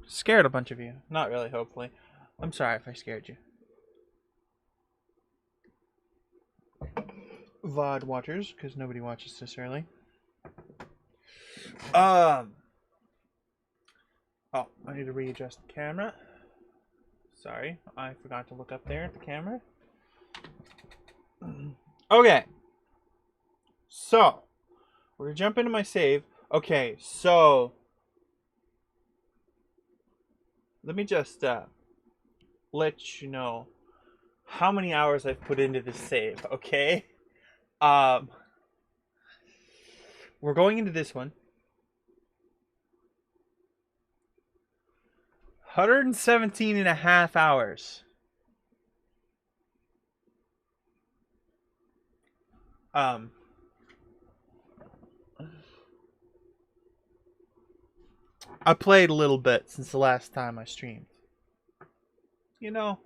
Scared a bunch of you. Not really, hopefully. I'm sorry if I scared you. VOD watchers, because nobody watches this early. Oh, I need to readjust the camera. Sorry, I forgot to look up there at the camera. Okay. So, we're gonna jump into my save. Okay, so let me just let you know how many hours I've put into this save, okay? Um we're going into this one. 117 and a half hours. Um I played a little bit since the last time I streamed. You know,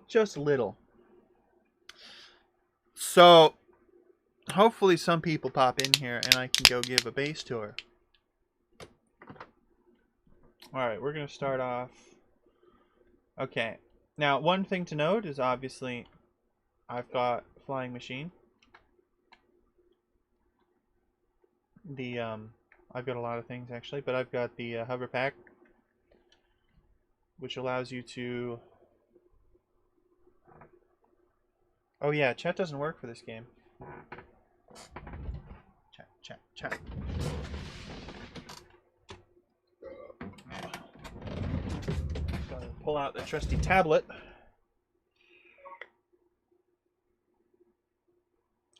just a little. So, hopefully some people pop in here and I can go give a base tour. Alright, we're going to start off. Okay. Now, one thing to note is obviously I've got a flying machine. I've got a lot of things actually, but I've got the hover pack, which allows you to... Oh yeah, chat doesn't work for this game. Chat. Gotta pull out the trusty tablet.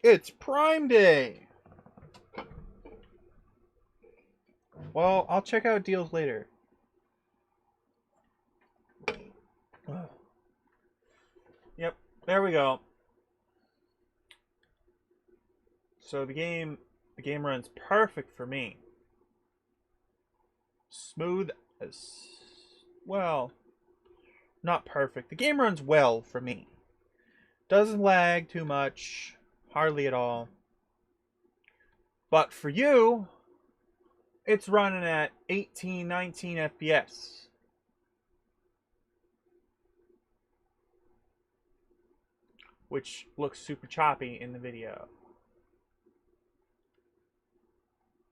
It's Prime Day! Well, I'll check out deals later. Yep, there we go. So the game runs perfect for me. Smooth as... well, not perfect. The game runs well for me. Doesn't lag too much, hardly at all. But for you, it's running at 18, 19 FPS. Which looks super choppy in the video.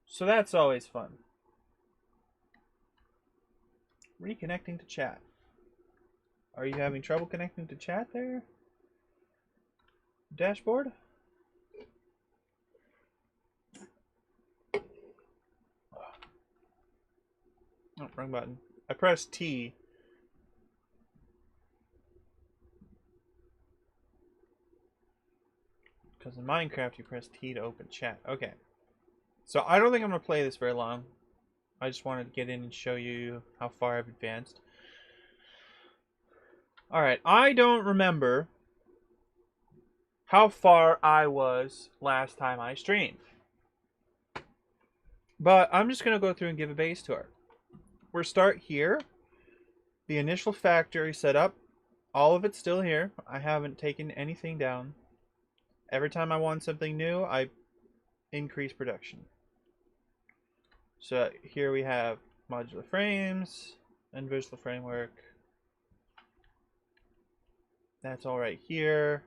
So that's always fun. Reconnecting to chat. Are you having trouble connecting to chat there? Dashboard? Oh, wrong button. I pressed T. Because in Minecraft, you press T to open chat. Okay. So I don't think I'm going to play this very long. I just wanted to get in and show you how far I've advanced. Alright, I don't remember how far I was last time I streamed. But I'm just going to go through and give a base tour. We'll start here. The initial factory setup. All of it's still here. I haven't taken anything down. Every time I want something new, I increase production. So here we have modular frames and visual framework. That's all right here.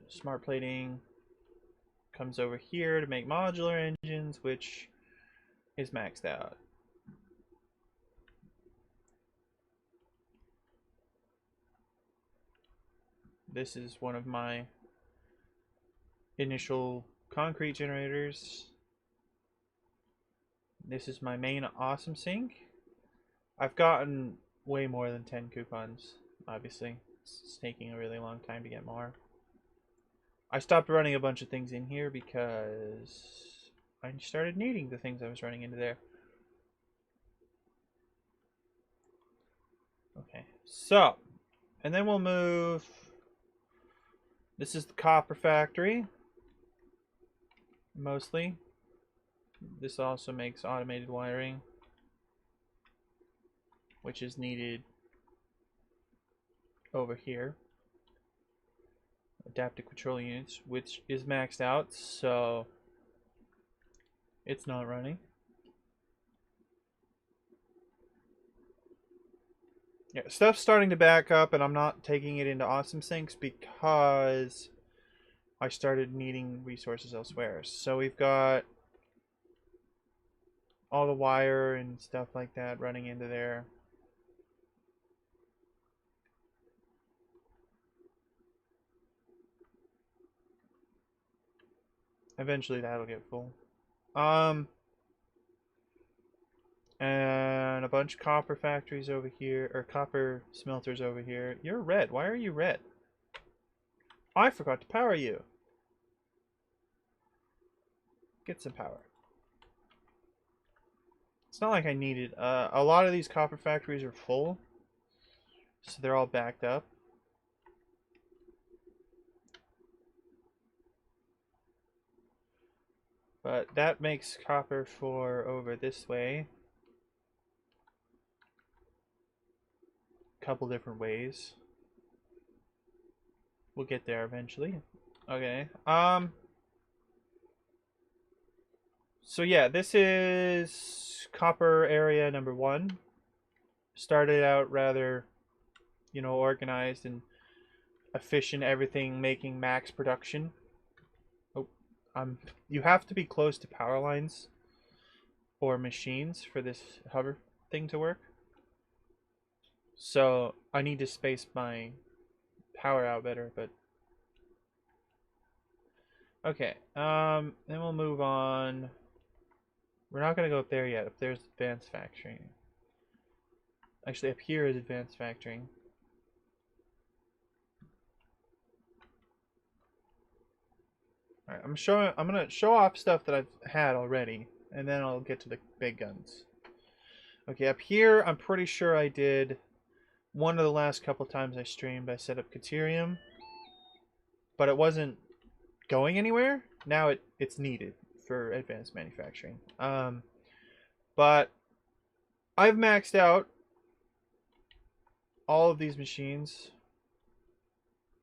Smart plating comes over here to make modular engines, which is maxed out. This is one of my initial concrete generators. This is my main awesome sink. I've gotten way more than 10 coupons, obviously. It's taking a really long time to get more. I stopped running a bunch of things in here because I started needing the things I was running into there. Okay, so, and then we'll move. This is the copper factory, mostly. This also makes automated wiring, which is needed over here. Adaptive control units, which is maxed out, so It's not running. Yeah, stuff's starting to back up, and I'm not taking it into Awesome Sinks because I started needing resources elsewhere. So we've got all the wire and stuff like that running into there. Eventually that'll get full. And a bunch of copper factories over here, or copper smelters over here. You're red. Why are you red? I forgot to power you. Get some power. It's not like I needed. A lot of these copper factories are full, so they're all backed up. But that makes copper for over this way. A couple different ways. We'll get there eventually. Okay. So yeah, this is copper area number 1. Started out rather, organized and efficient, everything making max production. Oh, you have to be close to power lines or machines for this hover thing to work. So I need to space my power out better, but okay. Then we'll move on. We're not gonna go up there yet. Up there's advanced factoring. Actually, up here is advanced factoring. All right, I'm gonna show off stuff that I've had already, and then I'll get to the big guns. Okay, up here, I'm pretty sure I did one of the last couple times I streamed. I set up Caterium, but it wasn't going anywhere. Now it's needed for advanced manufacturing. But I've maxed out all of these machines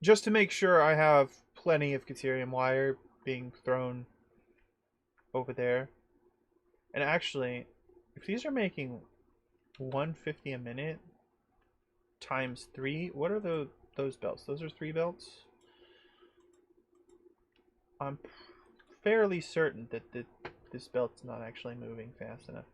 just to make sure I have plenty of Caterium wire being thrown over there. And actually, if these are making 150 a minute times 3, what are those belts? Those are 3 belts. I'm fairly certain that this belt's not actually moving fast enough.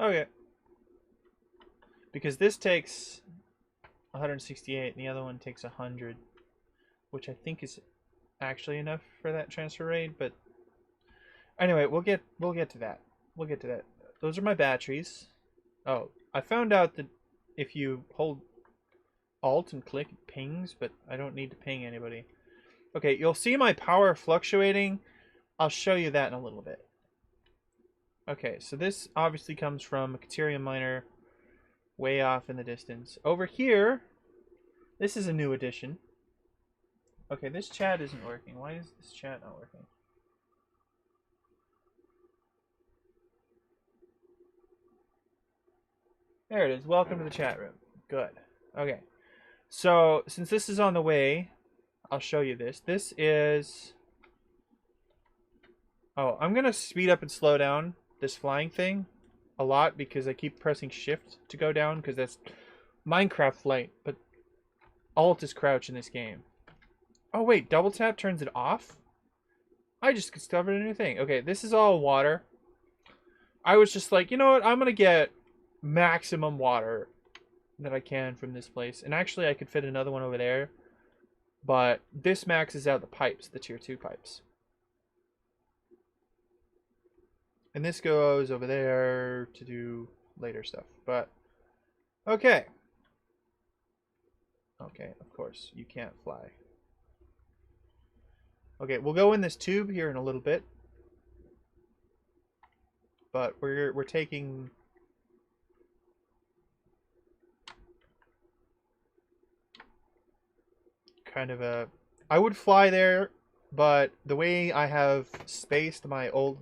Okay. Because this takes 168 and the other one takes 100, which I think is actually enough for that transfer rate, but anyway, we'll get to that. We'll get to that. Those are my batteries. Oh, I found out that if you hold Alt and click, it pings, but I don't need to ping anybody. Okay, you'll see my power fluctuating. I'll show you that in a little bit. Okay, so this obviously comes from a Caterium miner way off in the distance. Over here, this is a new addition. Okay, this chat isn't working. Why is this chat not working? There it is. Welcome to the chat room. Good. Okay. So, since this is on the way, I'll show you this. This is... Oh, I'm going to speed up and slow down this flying thing a lot because I keep pressing shift to go down because that's Minecraft flight, but Alt is crouch in this game. Oh wait, double tap turns it off? I just discovered a new thing. Okay, this is all water. I was just like, you know what? I'm going to get maximum water that I can from this place. And actually I could fit another one over there. But this maxes out the pipes, the tier 2 pipes. And this goes over there to do later stuff. But, okay. Okay, of course, you can't fly. Okay, we'll go in this tube here in a little bit. But we're taking kind of a... I would fly there, but the way I have spaced my old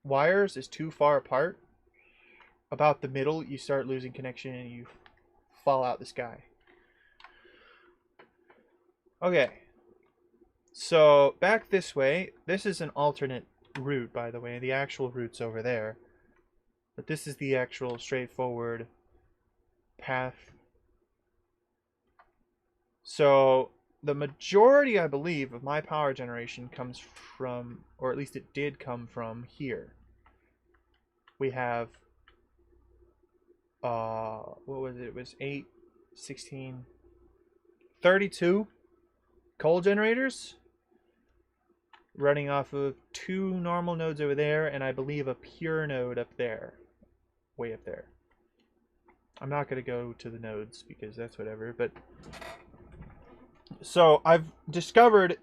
wires is too far apart. About the middle, you start losing connection and you fall out the sky. Okay. So, back this way. This is an alternate route, by the way. The actual route's over there. But this is the actual straightforward path. So, the majority, I believe, of my power generation comes from, or at least it did come from here. We have, what was it? It was 8, 16, 32 coal generators running off of 2 normal nodes over there, and I believe a pure node up there. Way up there. I'm not going to go to the nodes because that's whatever, but... So, I've discovered,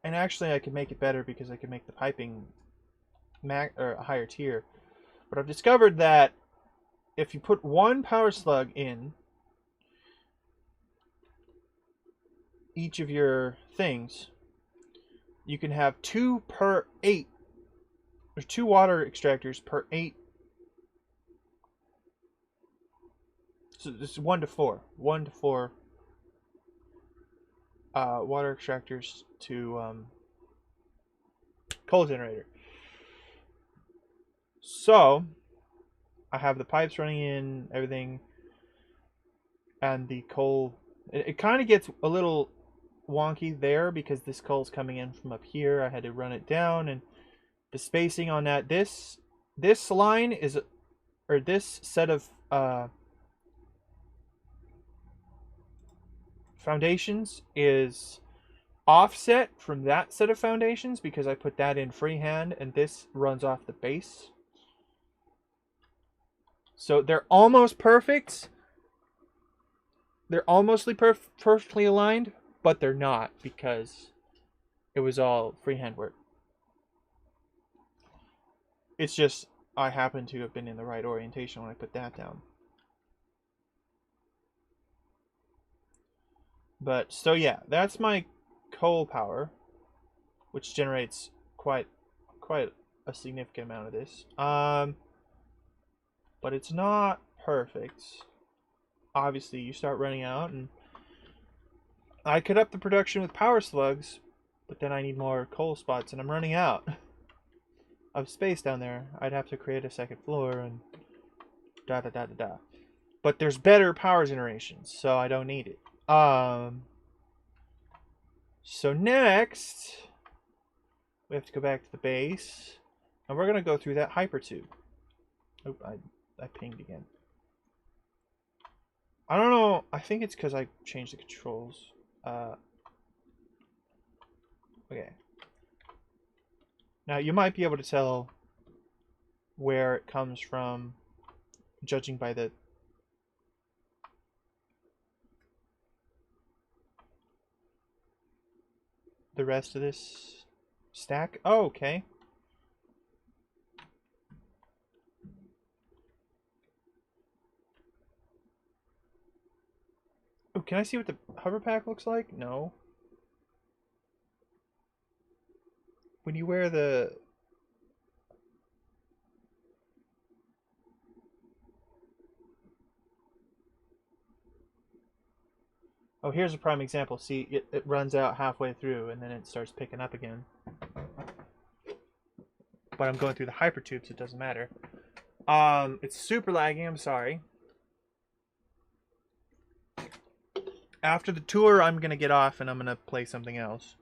and actually I can make it better because I can make the piping or a higher tier, but I've discovered that if you put 1 power slug in each of your things, you can have 2 per 8. There's 2 water extractors per 8. So this is 1 to 4. 1 to 4 water extractors to coal generator. So I have the pipes running in, everything, and the coal. It kind of gets a little wonky there because this coal's coming in from up here. I had to run it down, and the spacing on that. This line is, or this set of foundations is offset from that set of foundations because I put that in freehand, and this runs off the base. So they're almost perfect. They're almostly perfectly aligned, but they're not because it was all freehand work. It's just I happen to have been in the right orientation when I put that down. But so yeah, that's my coal power, which generates quite a significant amount of this. But it's not perfect. Obviously, you start running out, and I could up the production with power slugs, but then I need more coal spots, and I'm running out of space down there. I'd have to create a second floor and da da da da da. But there's better power generation, so I don't need it. So next, we have to go back to the base, and we're gonna go through that hypertube. Oh, I pinged again. I don't know. I think it's because I changed the controls. Okay. Now you might be able to tell where it comes from, judging by the rest of this stack. Oh, okay. Oh, can I see what the hover pack looks like? No. When you wear the... Oh, here's a prime example. See, it runs out halfway through, and then it starts picking up again. But I'm going through the hypertube, so it doesn't matter. It's super laggy, I'm sorry. After the tour, I'm going to get off, and I'm going to play something else.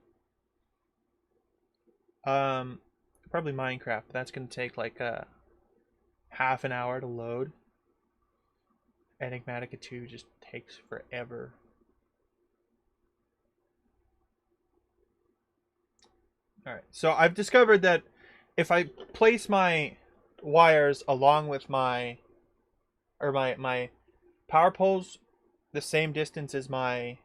Probably Minecraft. That's going to take like half an hour to load. Enigmatica 2 just takes forever. Alright, so I've discovered that if I place my wires along with my power poles the same distance as my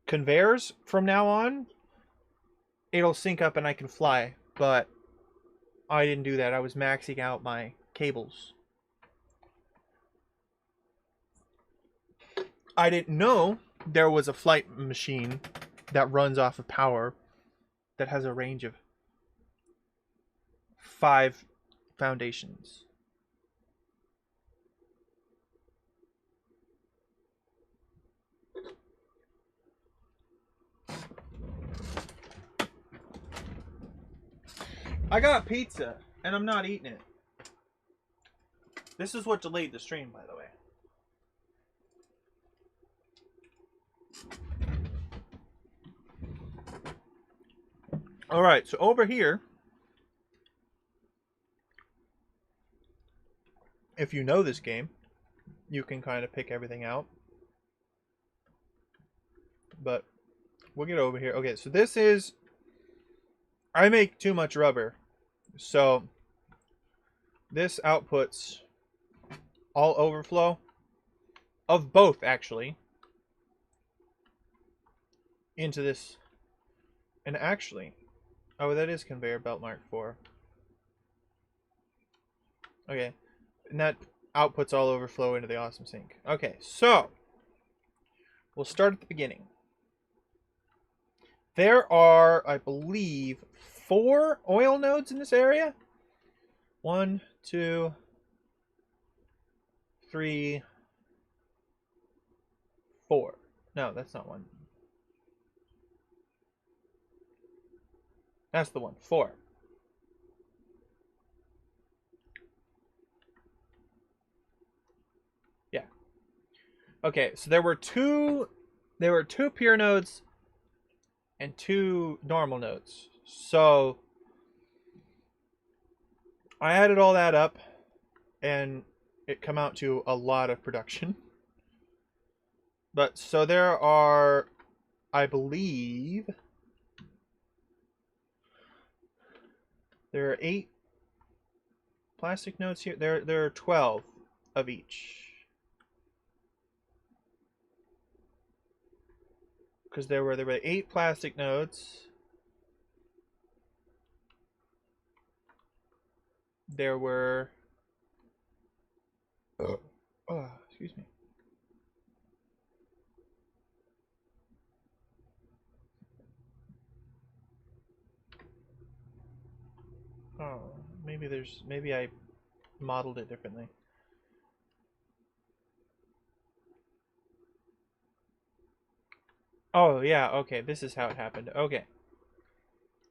conveyors from now on, it'll sync up and I can fly. But I didn't do that. I was maxing out my cables. I didn't know there was a flight machine that runs off of power that has a range of 5 foundations. I got pizza, and I'm not eating it. This is what delayed the stream, by the way. Alright, so over here, if you know this game, you can kind of pick everything out. But we'll get over here. Okay, so this is... I make too much rubber. So this outputs all overflow of both, actually, into this. And actually... Oh, that is conveyor belt Mark IV. Okay. And that outputs all overflow into the awesome sink. Okay, so we'll start at the beginning. There are, I believe, 4 oil nodes in this area. 1, 2, 3, 4. No, that's not one. That's the one. 4. Yeah. Okay, so there were two pure nodes and 2 normal nodes. So I added all that up and it come out to a lot of production. But so there are, I believe, there are 8 plastic nodes here. There are 12 of each. Because there were 8 plastic nodes. There were excuse me. Oh, maybe I modeled it differently. Oh, yeah, okay, this is how it happened. Okay.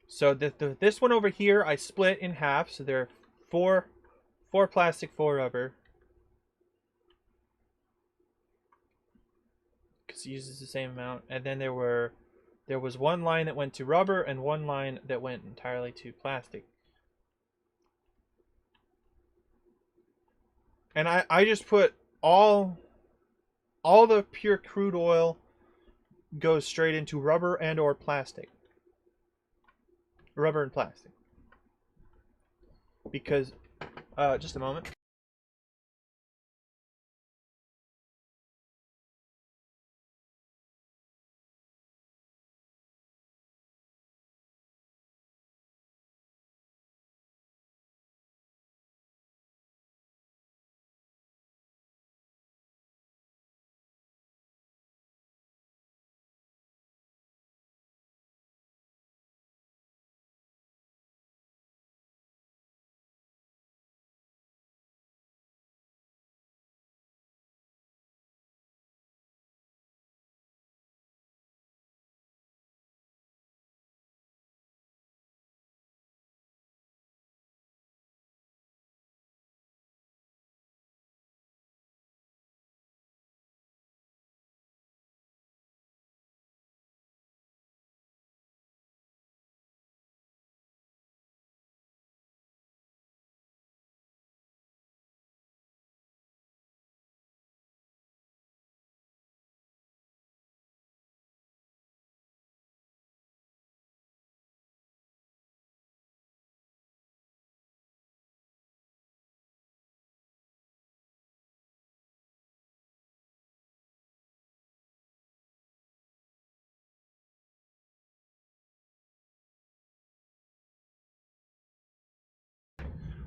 So this one over here, I split in half, so there are 4 plastic, 4 rubber. Because it uses the same amount. And then there was one line that went to rubber and one line that went entirely to plastic. And I just put all the pure crude oil goes straight into rubber and or plastic. Rubber and plastic. Because, just a moment.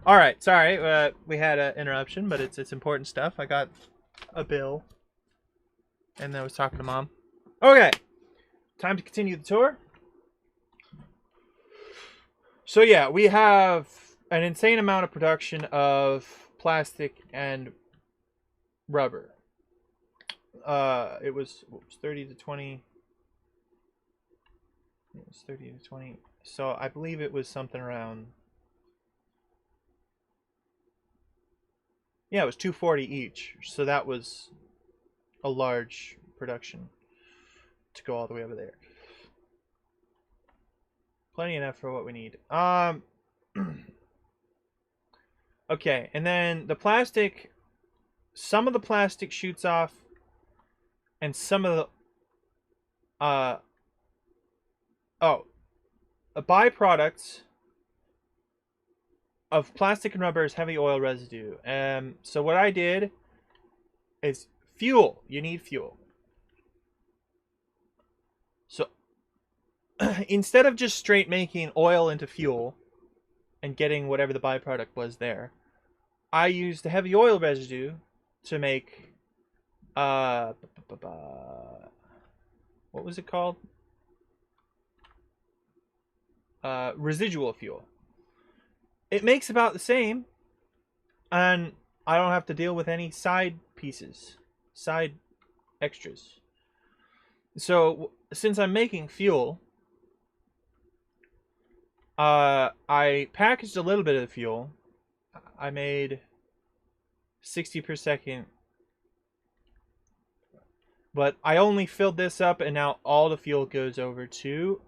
All right, sorry, we had an interruption, but it's important stuff. I got a bill, and I was talking to Mom. Okay, time to continue the tour. So yeah, we have an insane amount of production of plastic and rubber. It was 30 to 20. It was 30 to 20. So I believe it was something around. Yeah, it was 240 each. So that was a large production to go all the way over there. Plenty enough for what we need. Okay, and then the plastic. Some of the plastic shoots off, and some of the byproducts of plastic and rubber is heavy oil residue. So what I did is fuel. You need fuel. So instead of just straight making oil into fuel and getting whatever the byproduct was there, I used the heavy oil residue to make what was it called? Residual fuel. It makes about the same, and I don't have to deal with any side pieces, side extras. So since I'm making fuel, I packaged a little bit of the fuel. I made 60 per second, but I only filled this up, and now all the fuel goes over to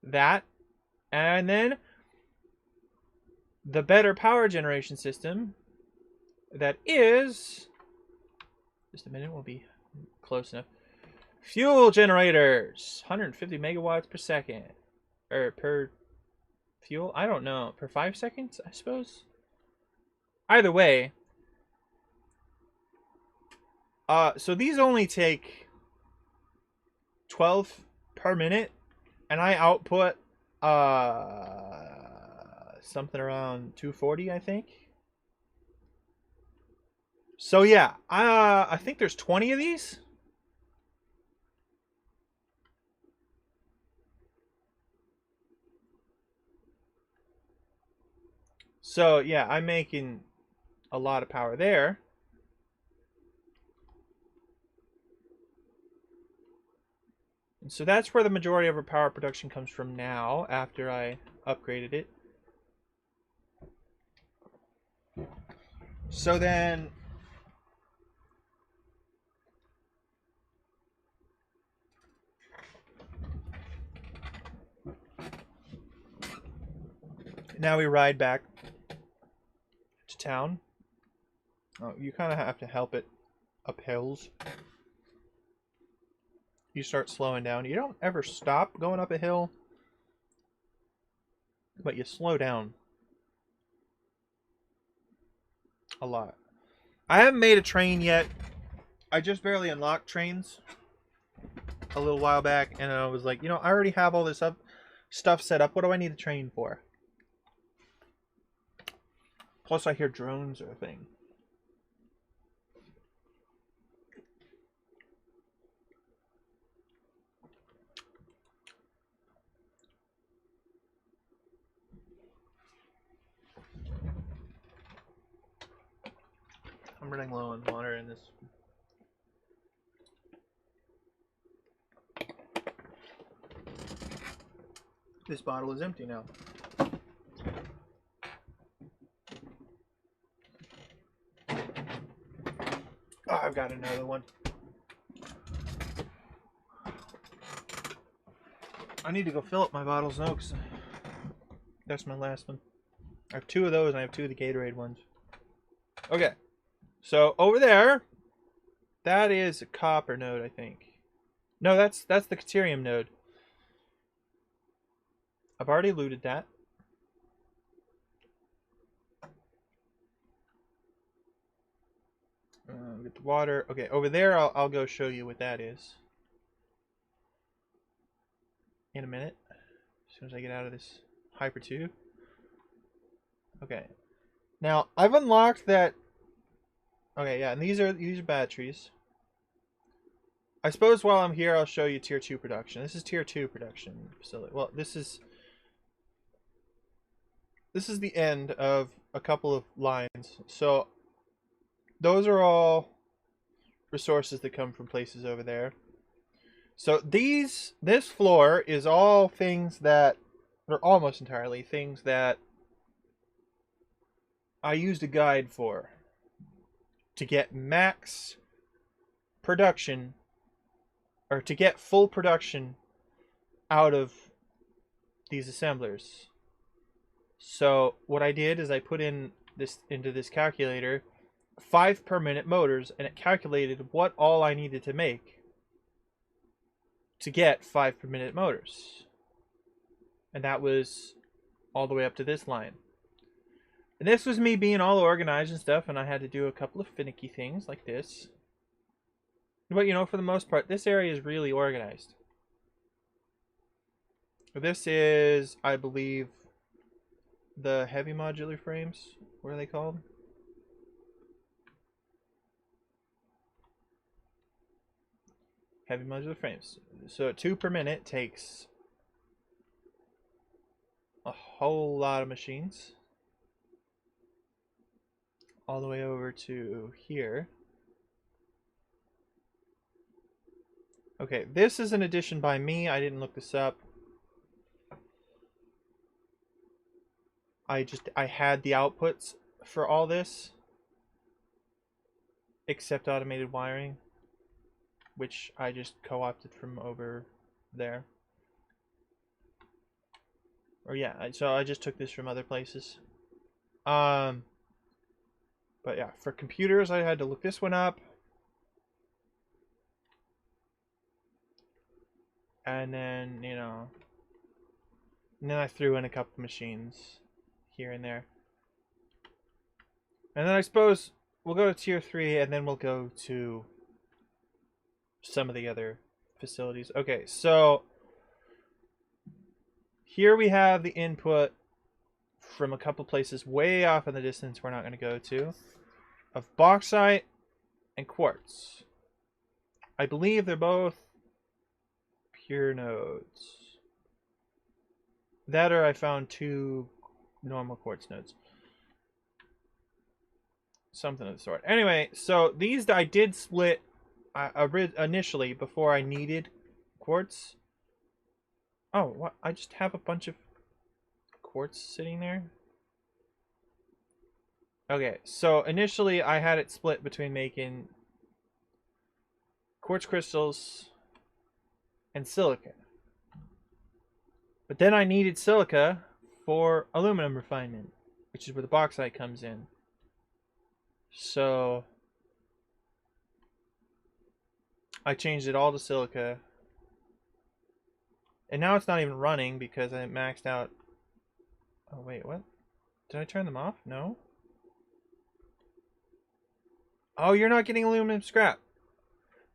that, and then the better power generation system that is, just a minute, we'll be close enough. Fuel generators, 150 megawatts per second, or per fuel, I don't know, per 5 seconds, I suppose. Either way, so these only take 12 per minute, and I output something around 240, I think. So yeah, I think there's 20 of these. So yeah, I'm making a lot of power there. And so that's where the majority of our power production comes from now, after I upgraded it. So then now we ride back to town. Oh, you kind of have to help it up hills. You start slowing down. You don't ever stop going up a hill, but you slow down a lot. I haven't made a train yet. I just barely unlocked trains a little while back, and I was like, you know, I already have all this stuff set up. What do I need a train for? Plus, I hear drones are a thing. I'm running low on water in this. This bottle is empty now. Oh, I've got another one. I need to go fill up my bottles now, because that's my last one. I have 2 of those, and I have 2 of the Gatorade ones. Okay. So, over there, that is a copper node, I think. No, that's the Caterium node. I've already looted that. Get the water. Okay, over there, I'll go show you what that is in a minute, as soon as I get out of this Hyper 2. Okay, Now, I've unlocked that. Okay, yeah, and these are batteries. I suppose while I'm here, I'll show you tier 2 production. This is tier 2 production facility. Well, this is the end of a couple of lines. So those are all resources that come from places over there. So this floor is all things that, or almost entirely things that I used a guide for to get max production, or to get full production out of these assemblers. So what I did is I put in this into this calculator 5 per minute motors, and it calculated what all I needed to make to get 5 per minute motors. And that was all the way up to this line. And this was me being all organized and stuff, and I had to do a couple of finicky things like this. But, you know, for the most part, this area is really organized. This is, I believe, the heavy modular frames. What are they called? Heavy modular frames. So 2 per minute takes a whole lot of machines. All the way over to here. Okay, this is an addition by me. I didn't look this up. I had the outputs for all this, except automated wiring, which I just co-opted from over there. Or yeah, so I just took this from other places. But yeah, for computers, I had to look this one up. And then, you know, and then I threw in a couple machines here and there. And then I suppose we'll go to tier 3, and then we'll go to some of the other facilities. Okay, so here we have the input from a couple places way off in the distance we're not going to go to, of bauxite and quartz. I believe they're both pure nodes. That, or I found 2 normal quartz nodes. Something of the sort. Anyway, so these I did split initially before I needed quartz. Oh, what? I just have a bunch of quartz sitting there? Okay, so initially I had it split between making quartz crystals and silica. But then I needed silica for aluminum refinement, which is where the bauxite comes in. So I changed it all to silica. And now it's not even running because I maxed out. Oh, wait, what? Did I turn them off? No. Oh, you're not getting aluminum scrap.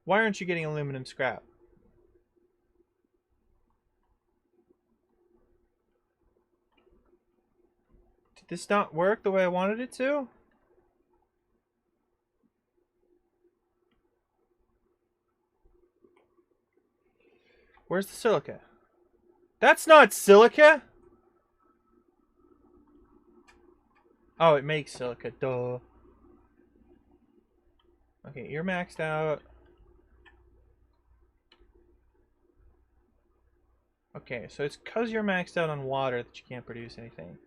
Why aren't you getting aluminum scrap? Did this not work the way I wanted it to? Where's the silica? That's not silica! Oh, it makes silica, duh. Okay, you're maxed out. Okay, so it's because you're maxed out on water that you can't produce anything.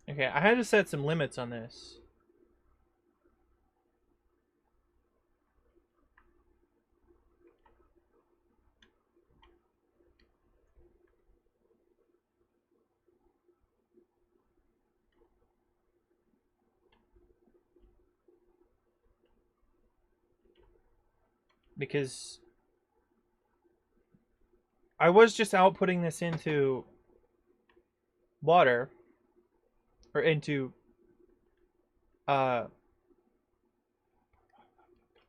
Okay, I had to set some limits on this. Because I was just outputting this into water or into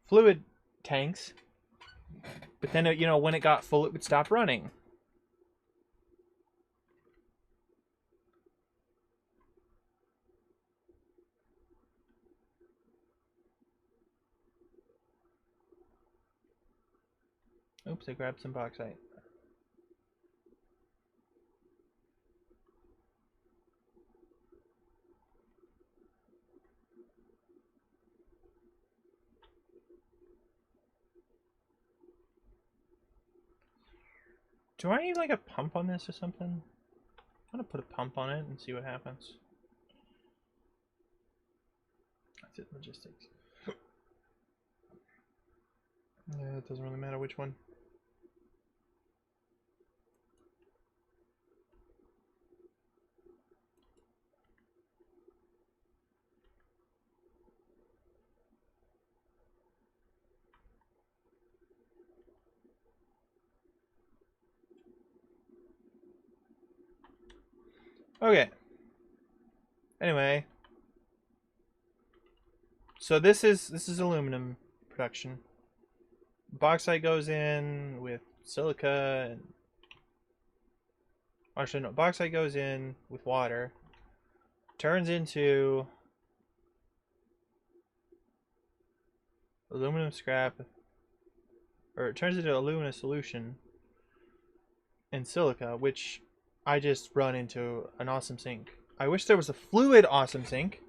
fluid tanks, but then you know, when it got full, it would stop running. Oops, I grabbed some bauxite. Do I need like a pump on this or something? I'm gonna put a pump on it and see what happens. That's it, logistics. Yeah, it doesn't really matter which one. Okay. Anyway, so this is aluminum production. Bauxite goes in with silica, and actually no, bauxite goes in with water, turns into aluminum scrap, or it turns into aluminum solution and silica, which I just run into an awesome sink. I wish there was a fluid awesome sink.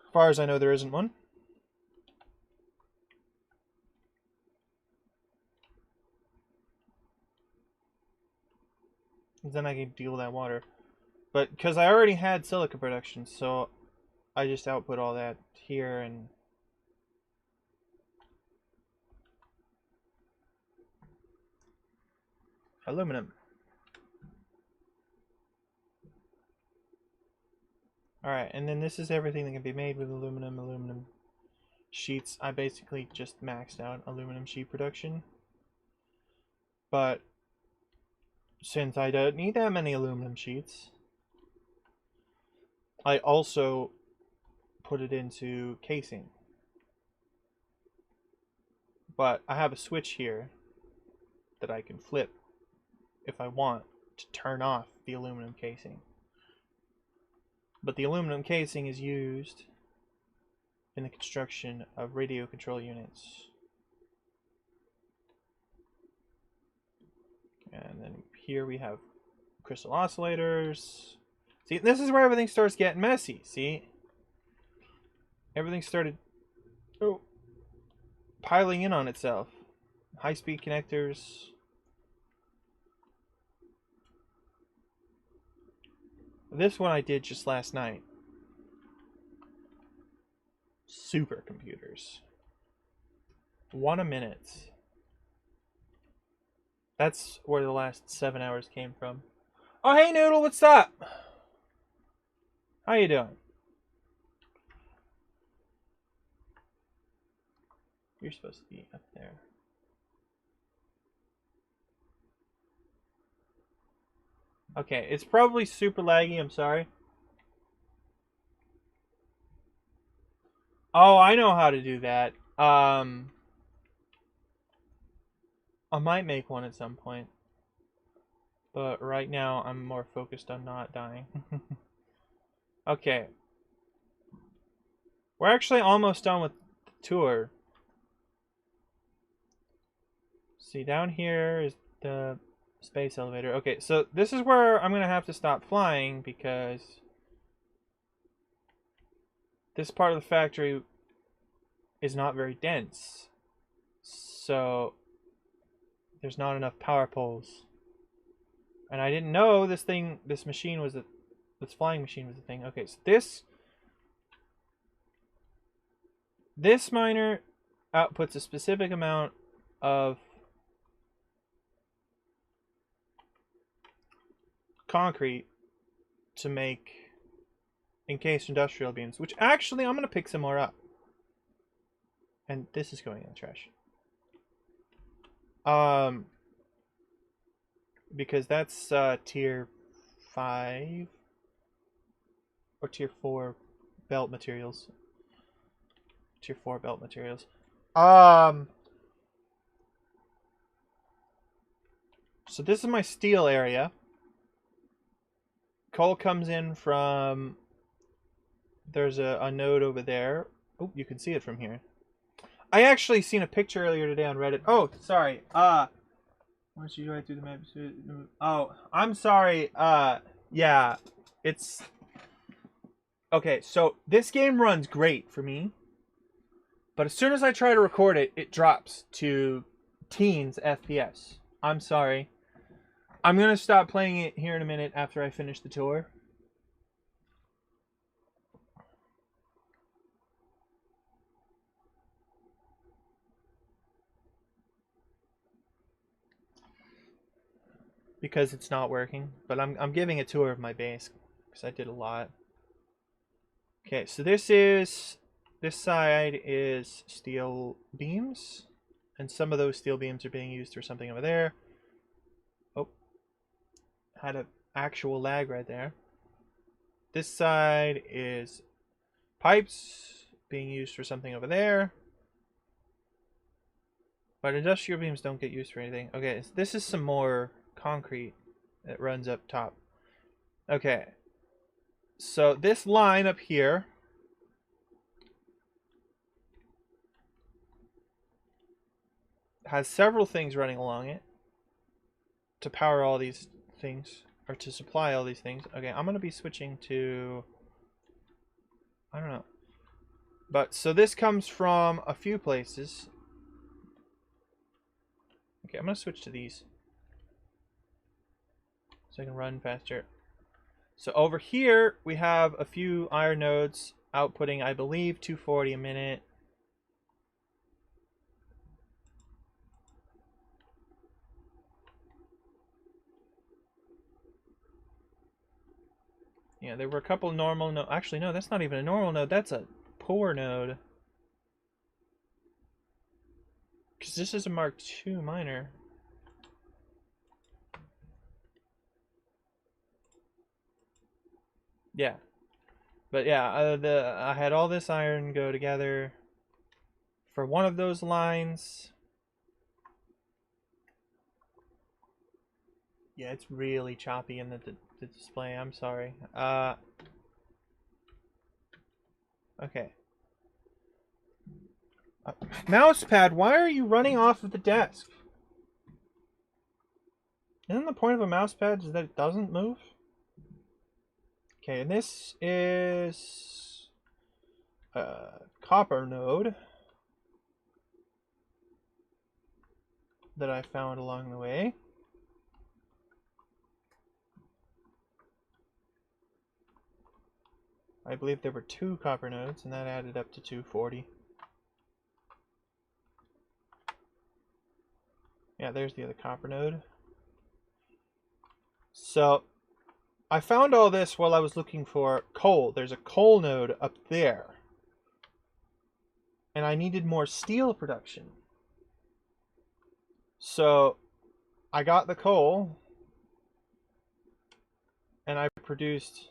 As far as I know, there isn't one. Then I can deal with that water. But because I already had silica production, so I just output all that here and aluminum. Alright, and then this is everything that can be made with aluminum sheets. I basically just maxed out aluminum sheet production. But since I don't need that many aluminum sheets, I also put it into casing. But I have a switch here that I can flip if I want to turn off the aluminum casing. But the aluminum casing is used in the construction of radio control units. And then here we have crystal oscillators. See, this is where everything starts getting messy, see? Everything started piling in on itself. High-speed connectors. This one I did just last night. Supercomputers. 1 a minute. That's where the last 7 hours came from. Oh, hey, Noodle, what's up? How you doing? You're supposed to be up there. Okay, it's probably super laggy, I'm sorry. Oh, I know how to do that. I might make one at some point. But right now, I'm more focused on not dying. Okay. We're actually almost done with the tour. See, down here is the space elevator. Okay, so this is where I'm going to have to stop flying because this part of the factory is not very dense. So there's not enough power poles. And I didn't know this flying machine was a thing. Okay, so this miner outputs a specific amount of concrete to make encased industrial beams, which actually I'm going to pick some more up. And this is going in the trash. Um, because that's tier 5 or tier 4 belt materials. Tier 4 belt materials. So this is my steel area. Coal comes in from... There's a node over there. Oh, you can see it from here. I actually seen a picture earlier today on Reddit. Oh, sorry. Once you drive through the map... Oh, I'm sorry. Yeah. It's... Okay, so this game runs great for me. But as soon as I try to record it, it drops to teens FPS. I'm sorry. I'm going to stop playing it here in a minute after I finish the tour. Because it's not working. But I'm giving a tour of my base. Because I did a lot. Okay, so this side is steel beams. And some of those steel beams are being used for something over there. Oh. Had an actual lag right there. This side is pipes being used for something over there. But industrial beams don't get used for anything. Okay, so this is some more concrete that runs up top. Okay. So this line up here has several things running along it to power all these things, or to supply all these things. Okay, I'm going to be switching to... I don't know. But, so this comes from a few places. Okay, I'm going to switch to these. So I can run faster. So over here, we have a few iron nodes outputting, I believe, 240 a minute. Yeah, there were a couple normal nodes. Actually, no, that's not even a normal node. That's a poor node. Because this is a Mark II miner. Yeah. But yeah, I had all this iron go together for one of those lines. Yeah, it's really choppy in the display. I'm sorry. Okay. Mousepad, why are you running off of the desk? Isn't the point of a mousepad is that it doesn't move? Okay, and this is a copper node that I found along the way. I believe there were 2 copper nodes, and that added up to 240. Yeah, there's the other copper node. So, I found all this while I was looking for coal. There's a coal node up there. And I needed more steel production. So, I got the coal. And I produced...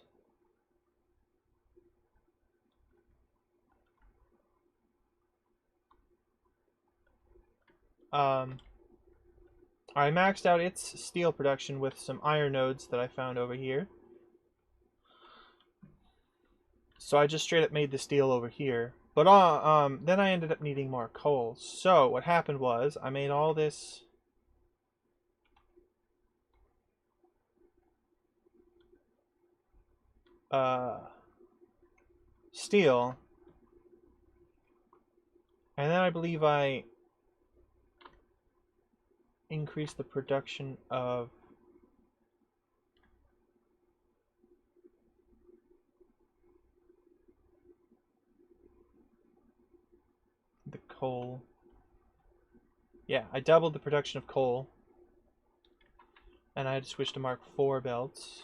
I maxed out its steel production with some iron nodes that I found over here. So I just straight up made the steel over here. But then I ended up needing more coal. So what happened was I made all this steel. And then I believe I increased the production of the coal. Yeah, I doubled the production of coal. And I had to switch to Mark IV belts.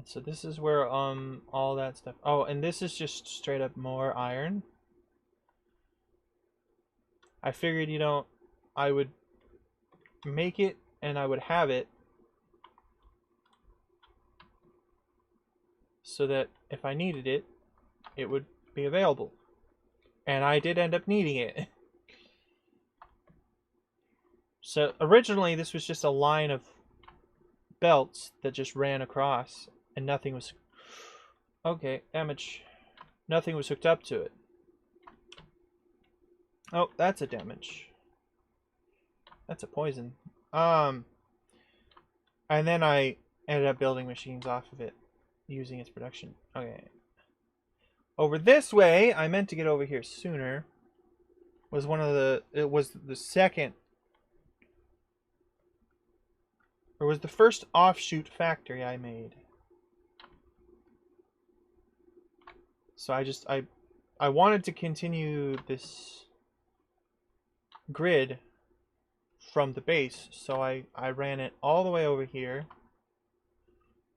So this is where all that stuff. Oh, and this is just straight up more iron. I figured, you know, I would make it and I would have it so that if I needed it, it would be available. And I did end up needing it. So originally this was just a line of belts that just ran across and nothing was... Okay, damage. Nothing was hooked up to it. Oh, that's a damage. That's a poison. And then I ended up building machines off of it using its production. Okay. Over this way, I meant to get over here sooner. Was one of the... It was the second... Or was the first offshoot factory I made. So I wanted to continue this grid from the base, so I ran it all the way over here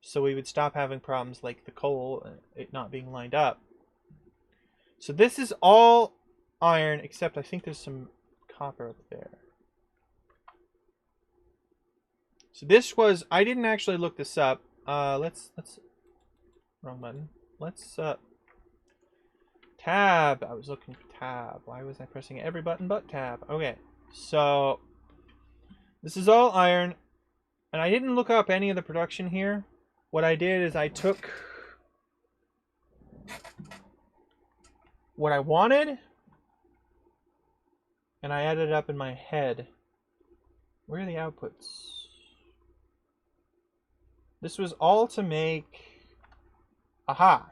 so we would stop having problems like the coal, it not being lined up. So this is all iron, except I think there's some copper up there. So this was, I didn't actually look this up. Let's wrong button. Let's tab. I was looking for tab. Why was I pressing every button but tab? Okay. So this is all iron, and I didn't look up any of the production here. What I did is I took what I wanted and I added it up in my head. Where are the outputs? This was all to make, aha,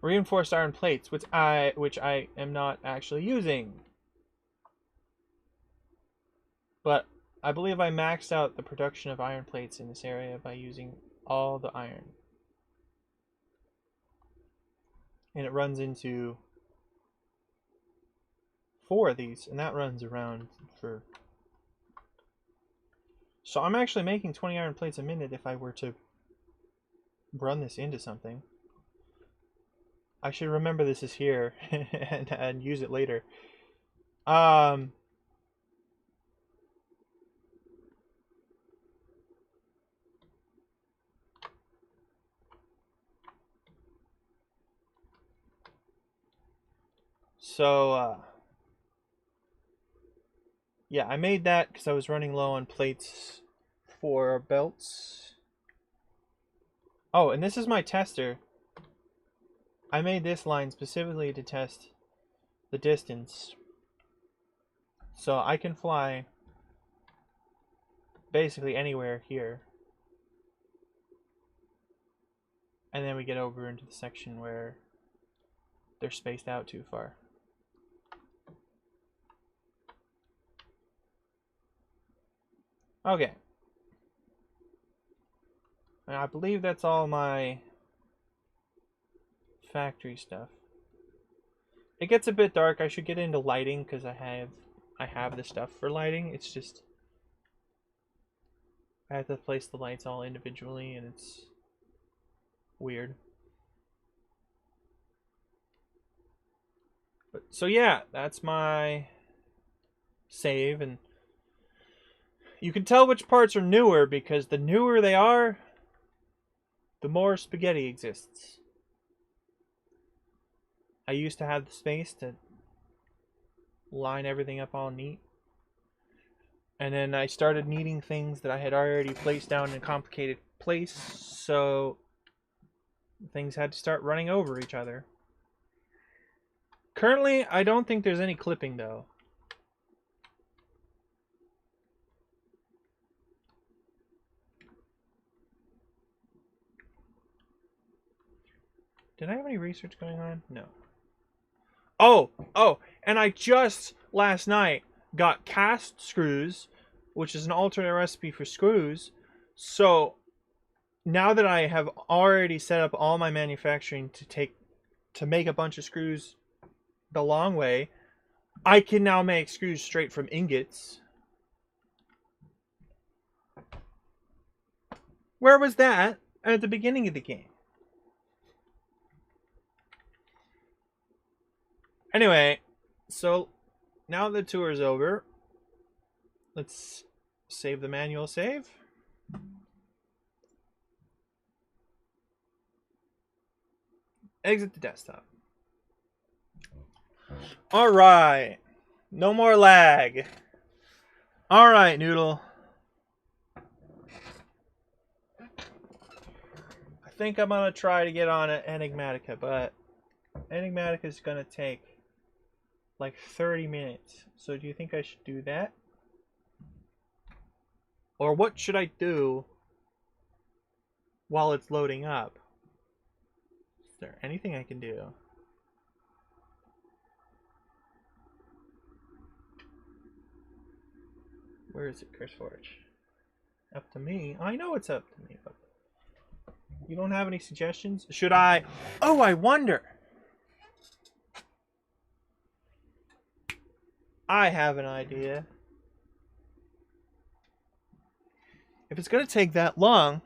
reinforced iron plates, which I am not actually using. But I believe I maxed out the production of iron plates in this area by using all the iron. And it runs into 4 of these, and that runs around for... So I'm actually making 20 iron plates a minute if I were to run this into something. I should remember this is here and use it later. So, yeah, I made that because I was running low on plates for belts. Oh, and this is my tester. I made this line specifically to test the distance. So I can fly basically anywhere here. And then we get over into the section where they're spaced out too far. Okay. And I believe that's all my factory stuff. It gets a bit dark. I should get into lighting because I have the stuff for lighting. It's just I have to place the lights all individually and it's weird. But so yeah, that's my save, and you can tell which parts are newer because the newer they are, the more spaghetti exists. I used to have the space to line everything up all neat. And then I started needing things that I had already placed down in a complicated place, so things had to start running over each other. Currently, I don't think there's any clipping though. Did I have any research going on? No. Oh, and I just last night got cast screws, which is an alternate recipe for screws. So now that I have already set up all my manufacturing to make a bunch of screws the long way, I can now make screws straight from ingots. Where was that? at the beginning of the game. Anyway, so now the tour is over. Let's save the manual save. Exit the desktop. All right. No more lag. All right, Noodle. I think I'm going to try to get on Enigmatica, but Enigmatica is going to take like 30 minutes. So do you think I should do that? Or what should I do while it's loading up? Is there anything I can do? Where is it, Chris Forge? Up to me? I know it's up to me, but you don't have any suggestions? Should I? Oh, I wonder. I have an idea. If it's going to take that long,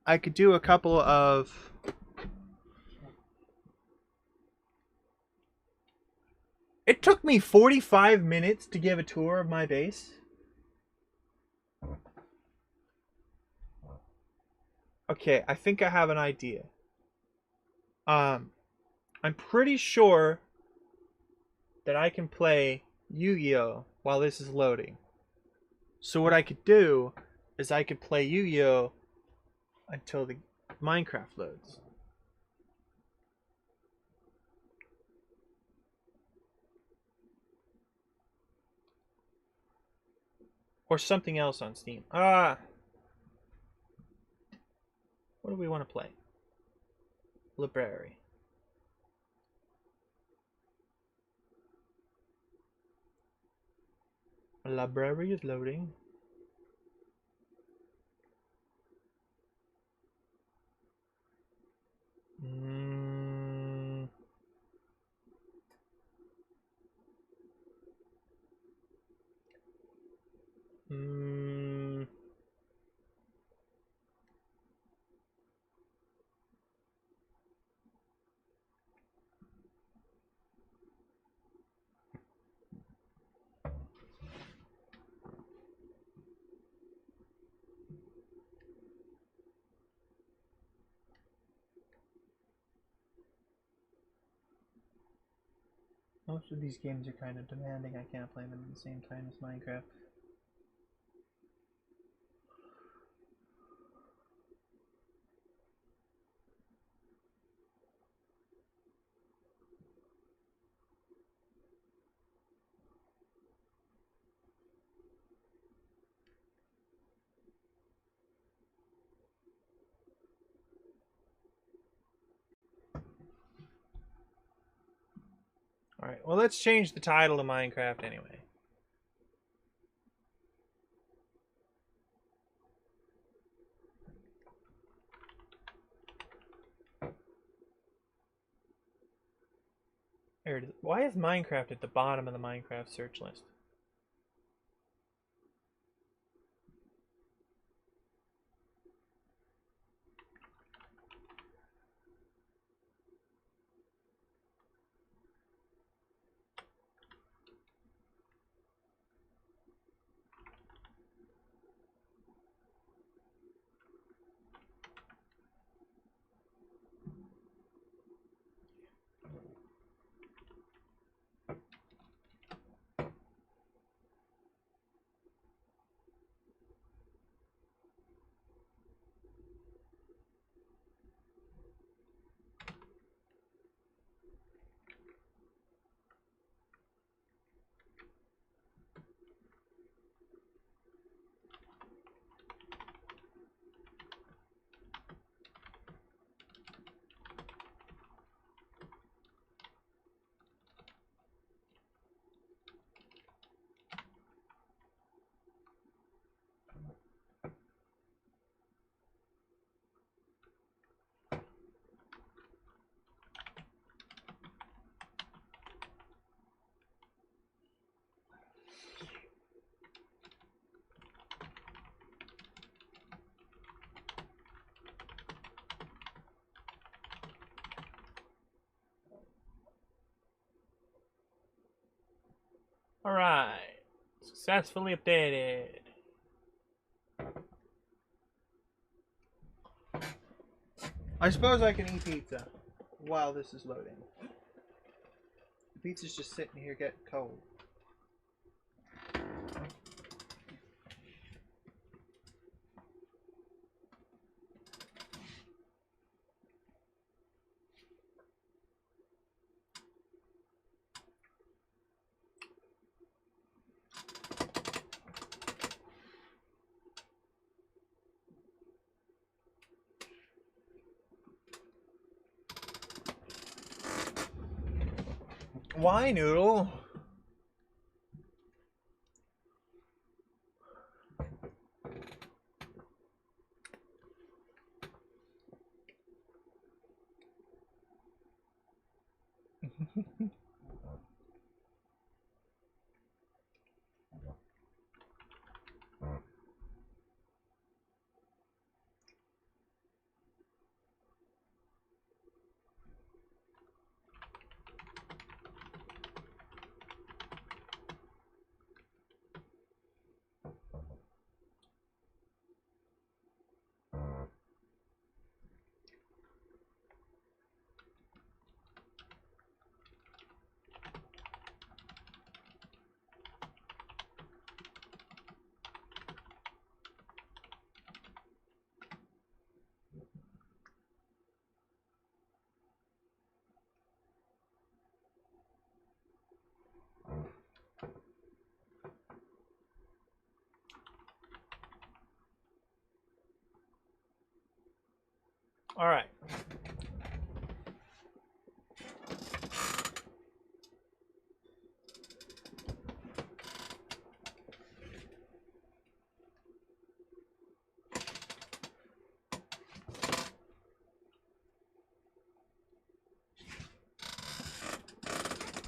I could do a couple of... It took me 45 minutes to give a tour of my base. Okay, I think I have an idea. I'm pretty sure that I can play Yu-Gi-Oh! While this is loading. So what I could do is I could play Yu-Gi-Oh! Until the Minecraft loads. Or something else on Steam. What do we want to play? Library. Library is loading. Most of these games are kind of demanding. I can't play them at the same time as Minecraft. Alright, well, let's change the title to Minecraft anyway. There it is. Why is Minecraft at the bottom of the Minecraft search list? Alright. Successfully updated. I suppose I can eat pizza while this is loading. The pizza's just sitting here getting cold. Why, Noodle? All right.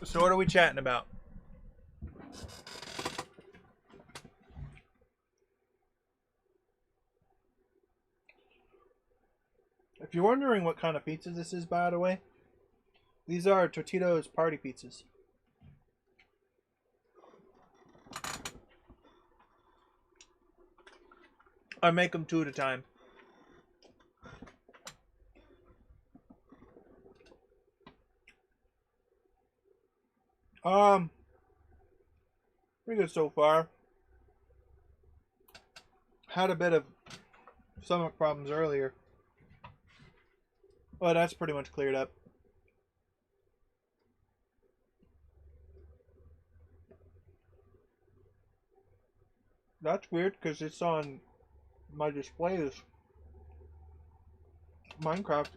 So what are we chatting about? If you're wondering what kind of pizza this is, by the way, these are Totino's party pizzas. I make them 2 at a time. Pretty good so far. Had a bit of stomach problems earlier. Well, that's pretty much cleared up. That's weird because it's on my display is Minecraft.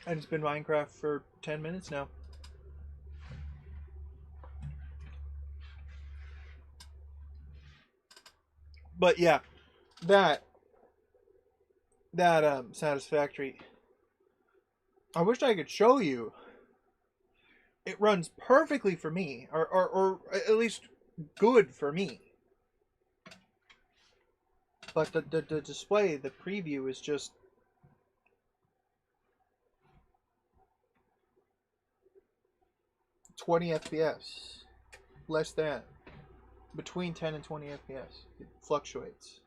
And it's been Minecraft for 10 minutes now. But yeah, that Satisfactory. I wish I could show you. It runs perfectly for me, or at least good for me. But the display, the preview is just 20 FPS. Less than. Between 10 and 20 FPS. It fluctuates.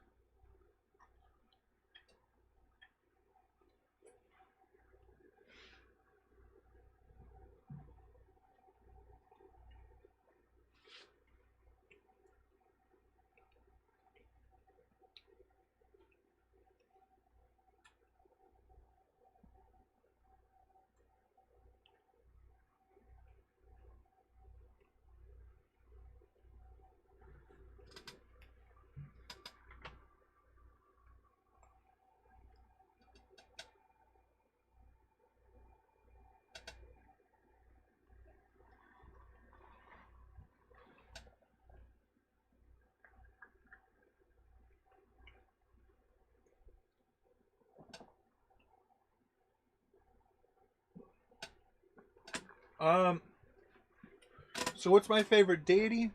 So what's my favorite deity?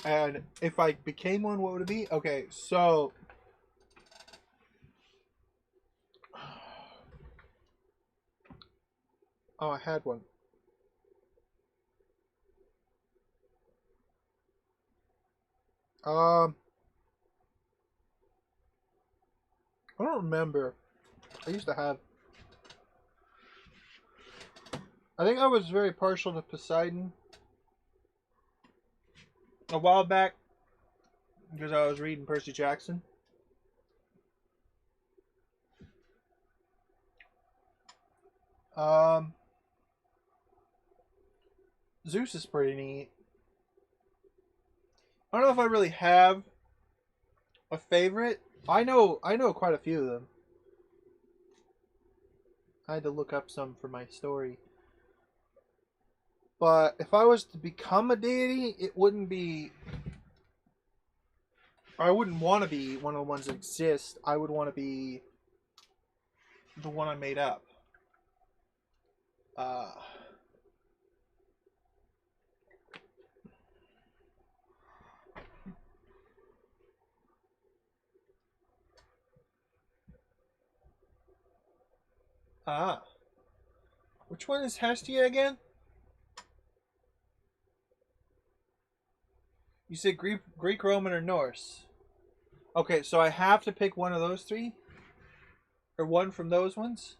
And if I became one, what would it be? Okay, so Oh, I had one. I don't remember. I used to have. I think I was very partial to Poseidon a while back because I was reading Percy Jackson. Um, Zeus is pretty neat. I don't know if I really have a favorite. I know quite a few of them. I had to look up some for my story. But if I was to become a deity, it wouldn't be. I wouldn't want to be one of the ones that exist. I would want to be the one I made up. Uh, ah. Which one is Hestia again? You said Greek, Roman, or Norse. Okay, so I have to pick one of those three? Or one from those ones?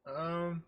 Um,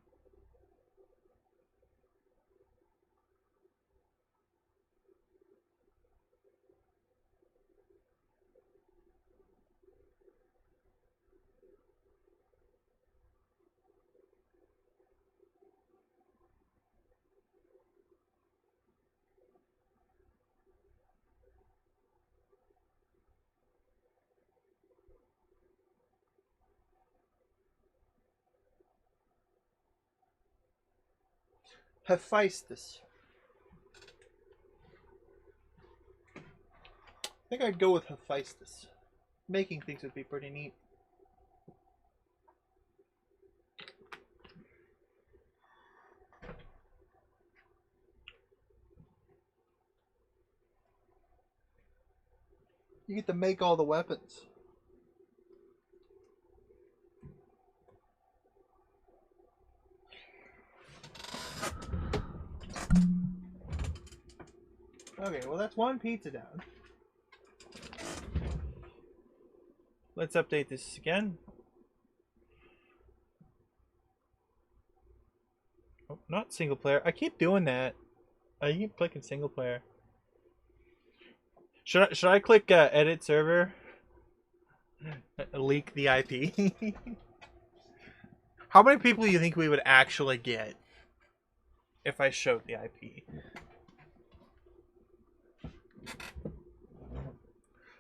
Hephaestus. I think I'd go with Hephaestus. Making things would be pretty neat. You get to make all the weapons. Okay, well that's one pizza down. Let's update this again. Oh, not single player. I keep doing that. I keep clicking single player. Should I click edit server? Leak the IP. How many people do you think we would actually get if I showed the IP?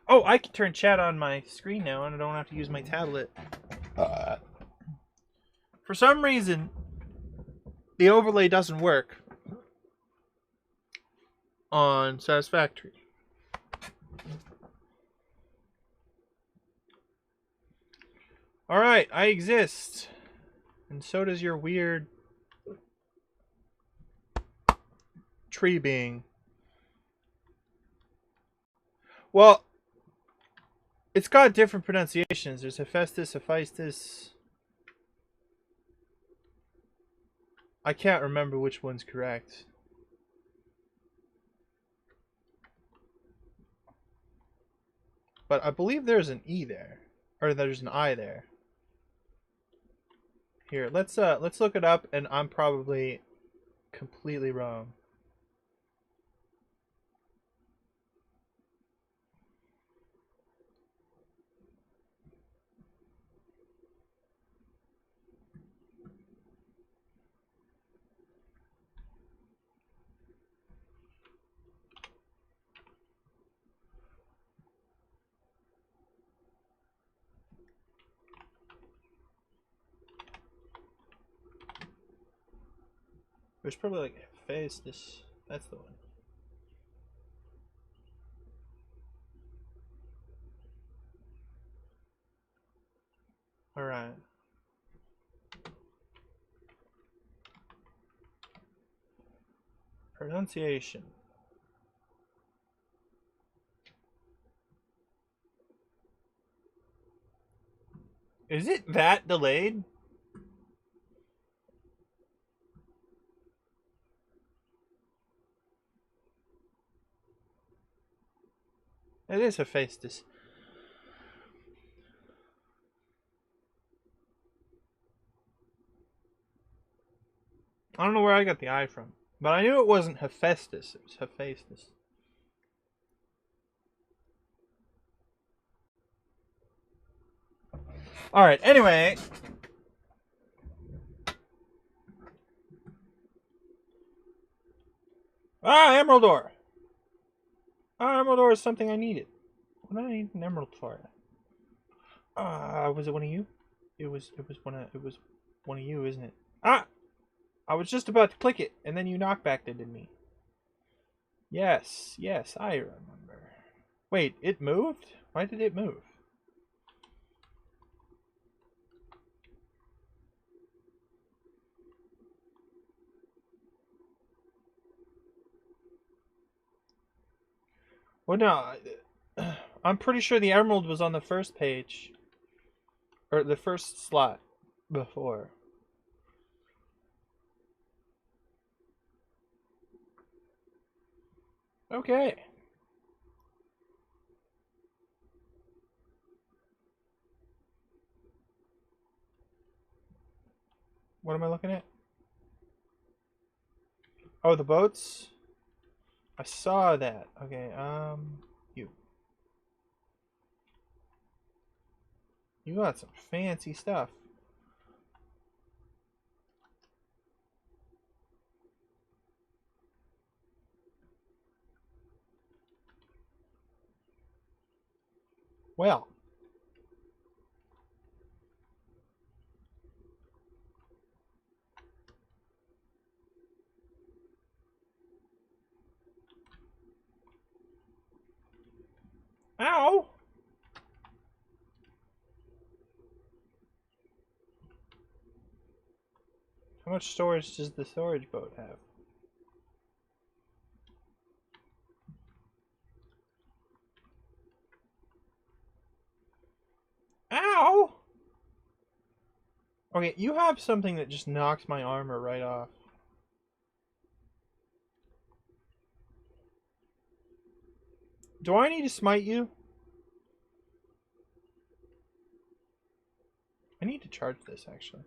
Oh, I can turn chat on my screen now, and I don't have to use my tablet. For some reason, the overlay doesn't work on Satisfactory. Alright, I exist. And so does your weird tree being. Well, it's got different pronunciations. There's Hephaestus, Hephaestus. I can't remember which one's correct. But I believe there's an E there. Or there's an I there. Here, let's look it up, and I'm probably completely wrong. There's probably like Hephaestus. That's the one. Alright. Pronunciation. Is it that delayed? It is Hephaestus. I don't know where I got the I from, but I knew it wasn't Hephaestus. It was Hephaestus. All right. Anyway. Emerald ore. Emerald ore is something I needed. What did I need an emerald for? Was it one of you? It was one of you, isn't it? I was just about to click it, and then you knockbacked it in me. Yes, I remember. Wait, it moved? Why did it move? Well, no, I'm pretty sure the emerald was on the first page. Or the first slot before. Okay. What am I looking at? Oh, the boats? I saw that. Okay, you. You got some fancy stuff. Well. Ow! How much storage does the storage boat have? Ow! Okay, you have something that just knocks my armor right off. Do I need to smite you? I need to charge this, actually.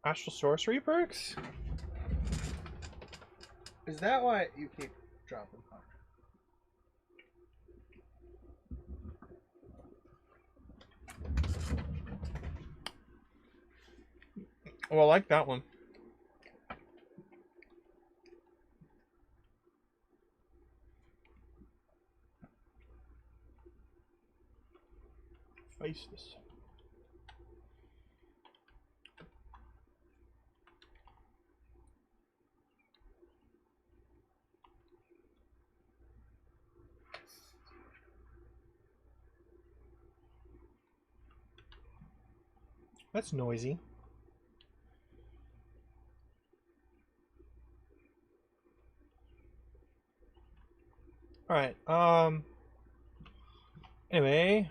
Astral sorcery perks? Is that why you keep dropping armor? Oh, I like that one. Face this. That's noisy. Alright, anyway.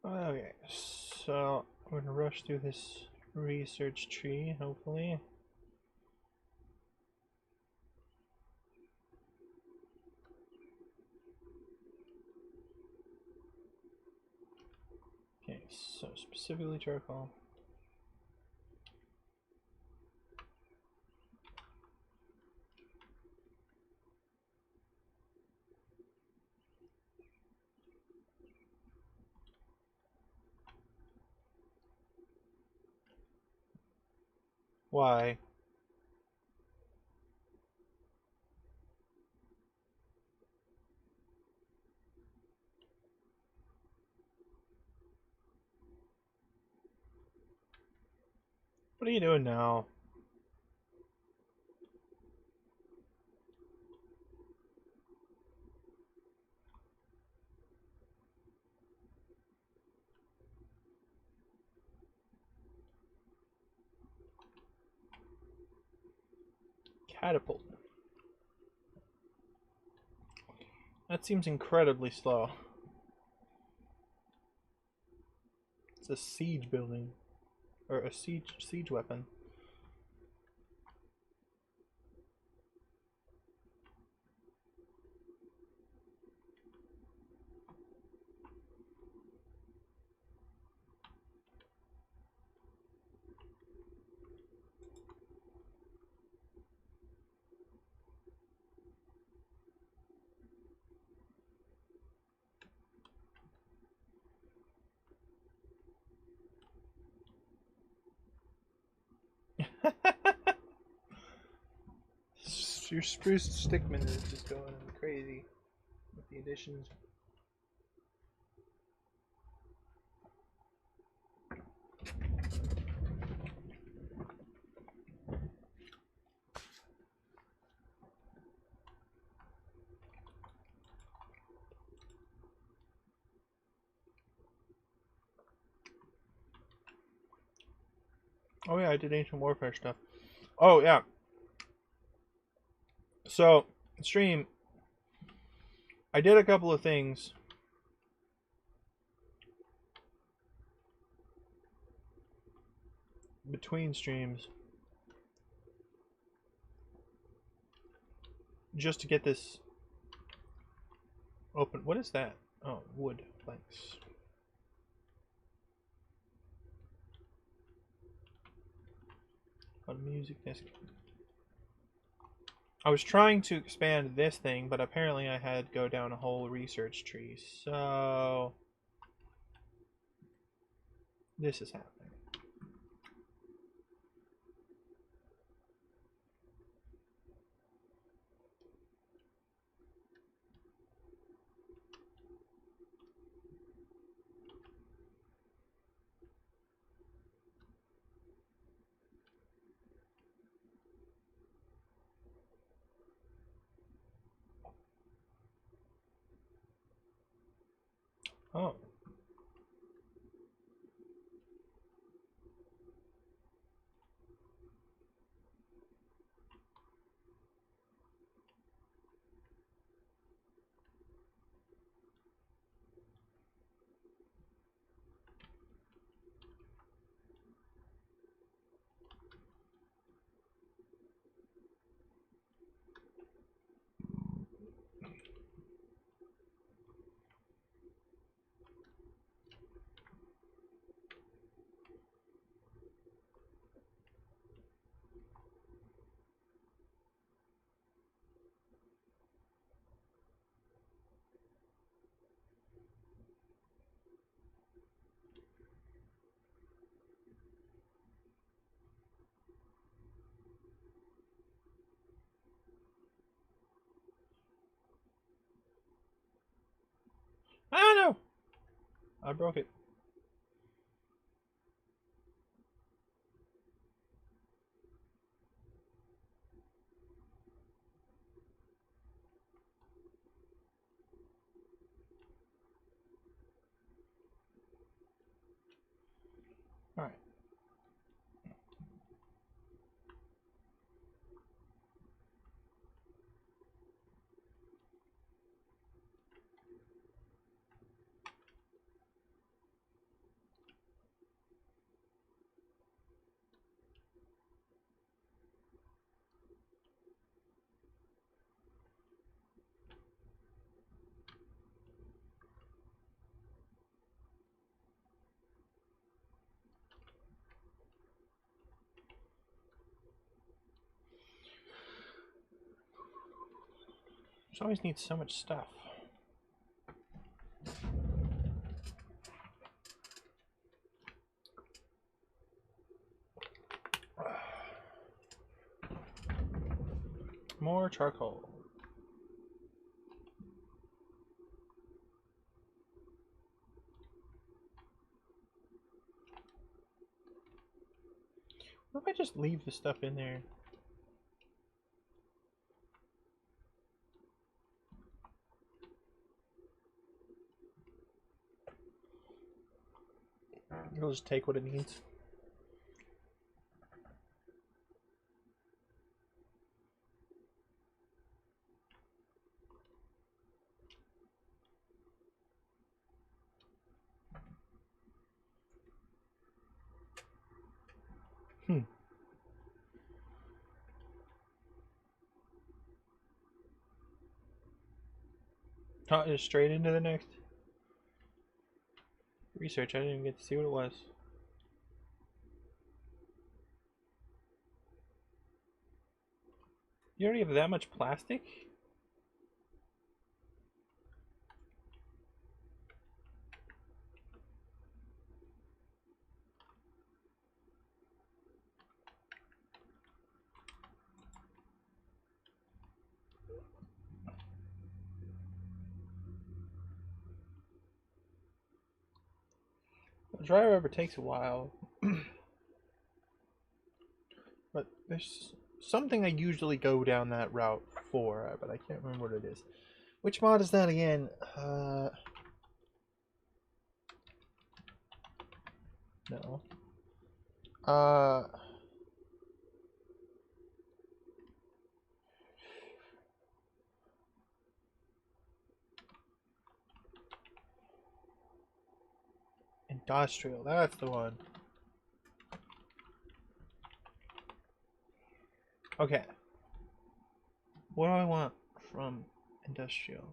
Okay, so I'm gonna rush through this research tree, hopefully. Okay, so specifically charcoal. Why? What are you doing now? Catapult. That seems incredibly slow. It's a siege building. Or a siege weapon. Your spruce stickman is just going crazy with the additions. Oh yeah, I did Ancient Warfare stuff. Oh yeah. So, stream, I did a couple of things. Between streams. Just to get this open. What is that? Oh, wood planks. On music disc. I was trying to expand this thing, but apparently I had to go down a whole research tree. So this is happening. Oh. Ah, no! I broke it. Alright. Just always need so much stuff. more charcoal. What if I just leave the stuff in there? It'll just take what it needs. Oh, just straight into the next research. I didn't even get to see what it was. You already have that much plastic? The dry rubber takes a while. But there's something I usually go down that route for, but I can't remember what it is. Which mod is that again? No. Industrial, that's the one. Okay. What do I want from industrial?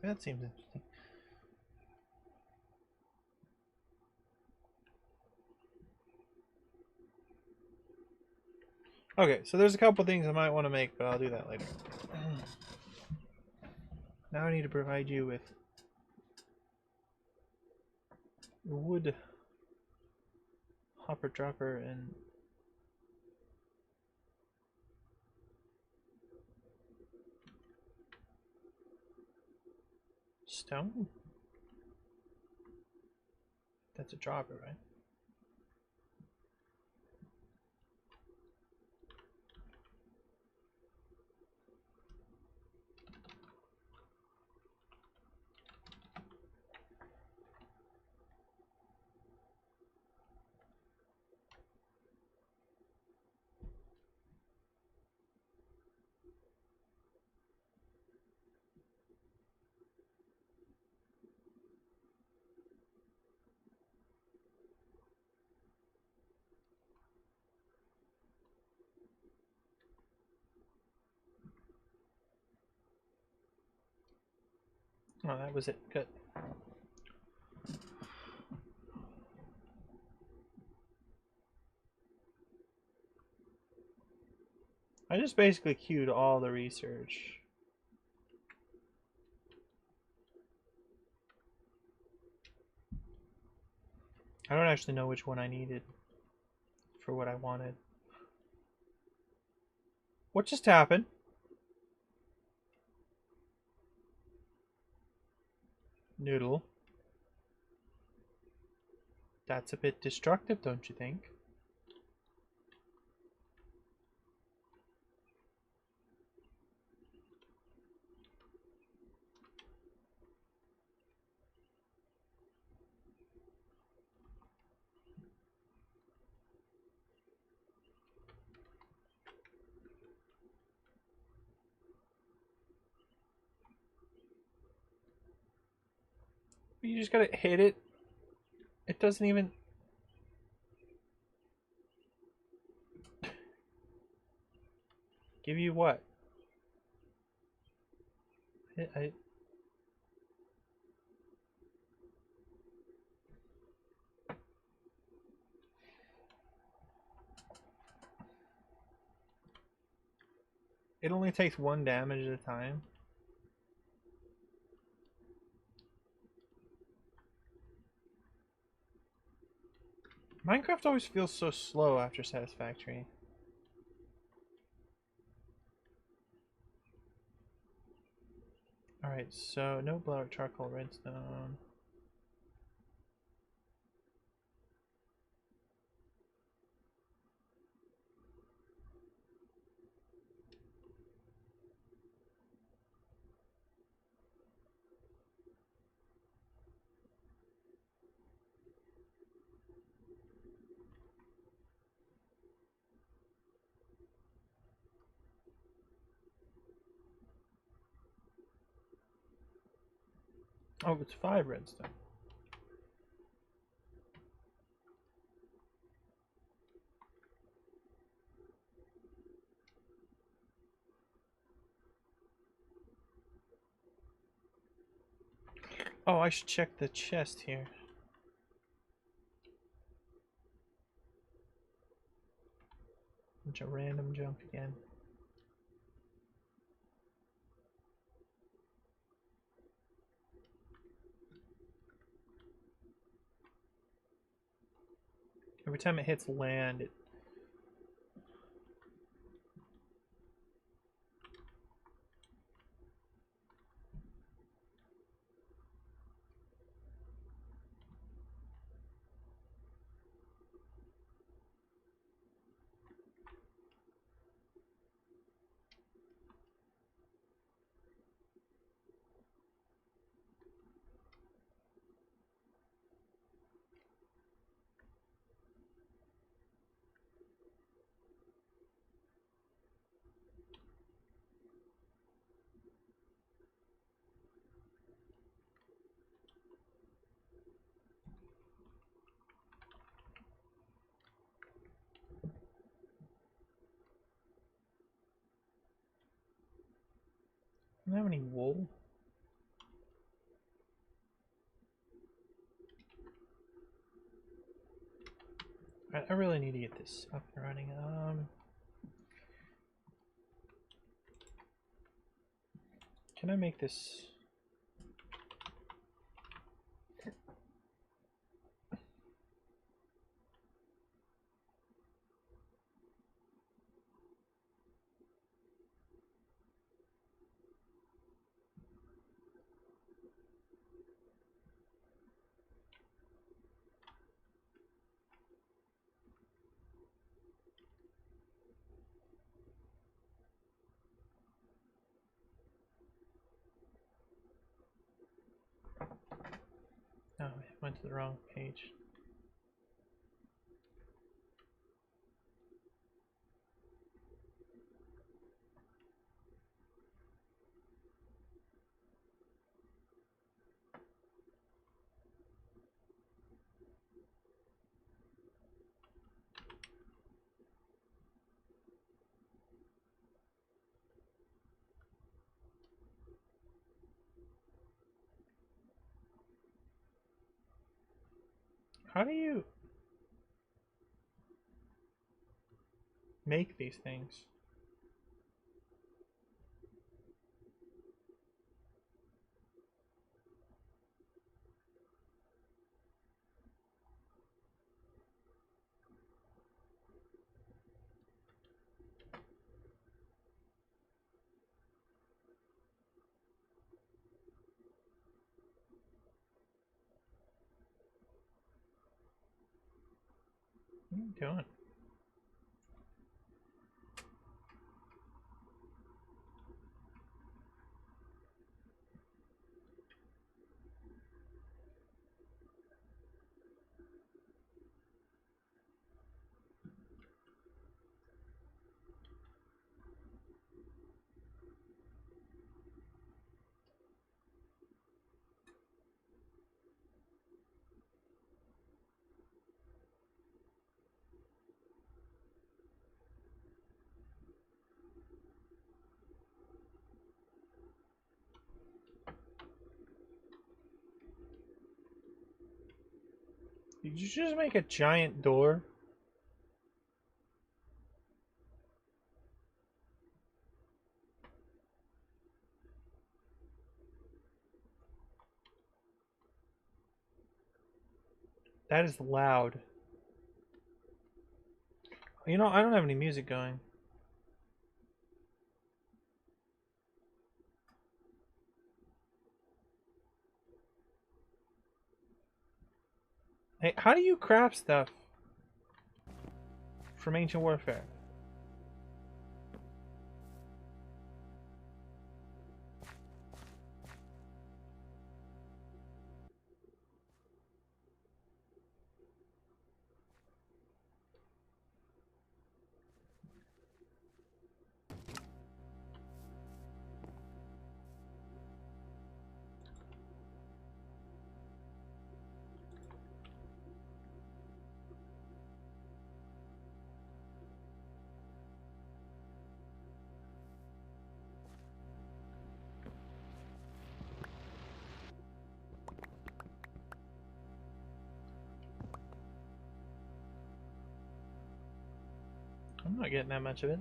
That seems interesting. Okay, so there's a couple things I might want to make, but I'll do that later. Now I need to provide you with wood, hopper dropper, and stone? That's a dropper, right? Oh, that was it. Good. I just basically queued all the research. I don't actually know which one I needed for what I wanted. What just happened? Noodle. That's a bit destructive, don't you think? You just gotta hit it. It doesn't even... Give you what? I... It only takes 1 damage at a time. Minecraft always feels so slow after Satisfactory. Alright, so no blood, charcoal, redstone. Oh, it's 5 redstone. Oh, I should check the chest here. Bunch of random junk again. Every time it hits land, it... I don't have any wool. I really need to get this up and running. Can I make this? No, I went to the wrong page. How do you make these things? What are you doing? Did you just make a giant door? That is loud. You know, I don't have any music going. Hey, how do you craft stuff from Ancient Warfare? I'm not getting that much of it.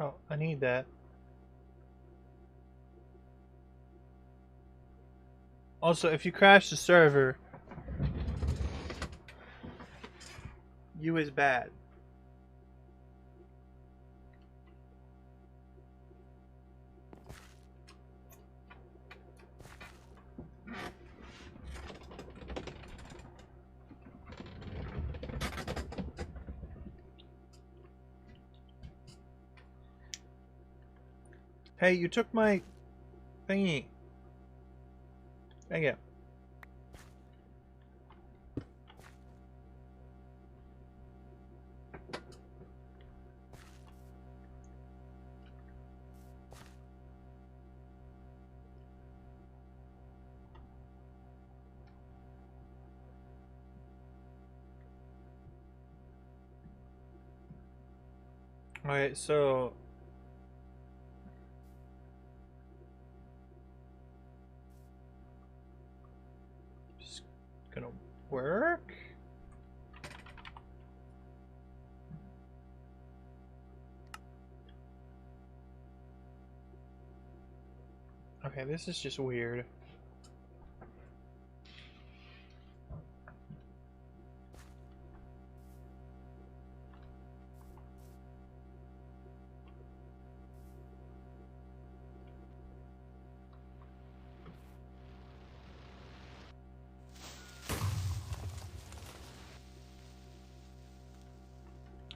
Oh, I need that. Also, if you crash the server, you is bad. Hey, you took my thingy. Thank you. Alright, so just gonna work. Okay, this is just weird.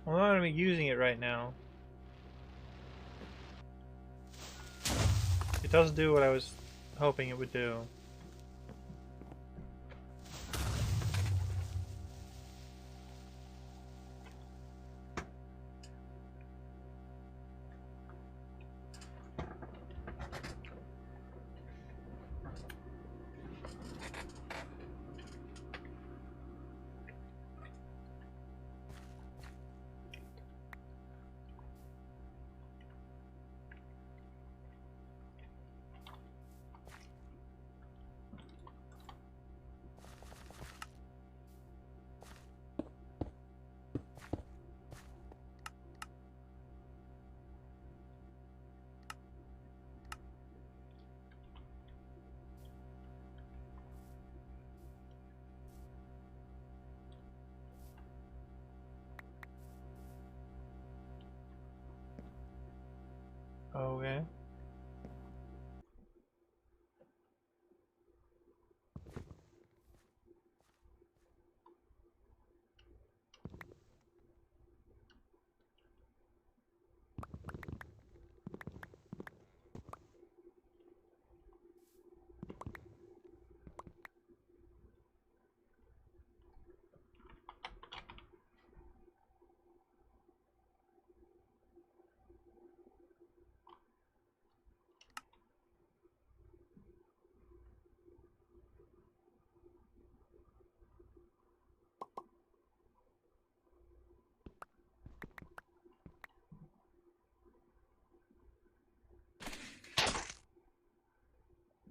I'm not gonna be using it right now. It doesn't do what I was hoping it would do.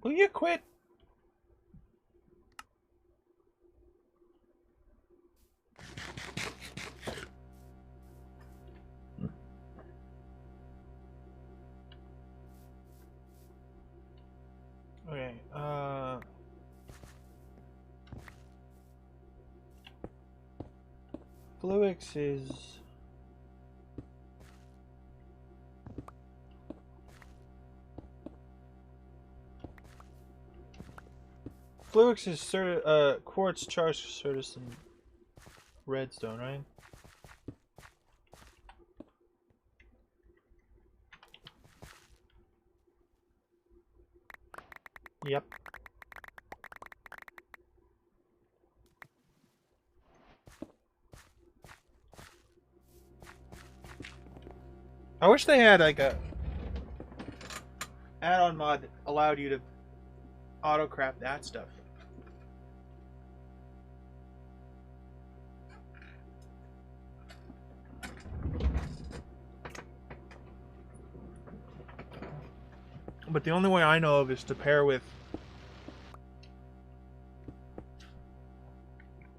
Will you quit? Okay, Fluix is... Fluix is quartz charged citizen redstone, right? Yep. I wish they had like a add-on mod that allowed you to auto-craft that stuff. But the only way I know of is to pair with...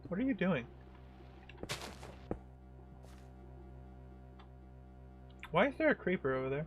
What are you doing? Why is there a creeper over there?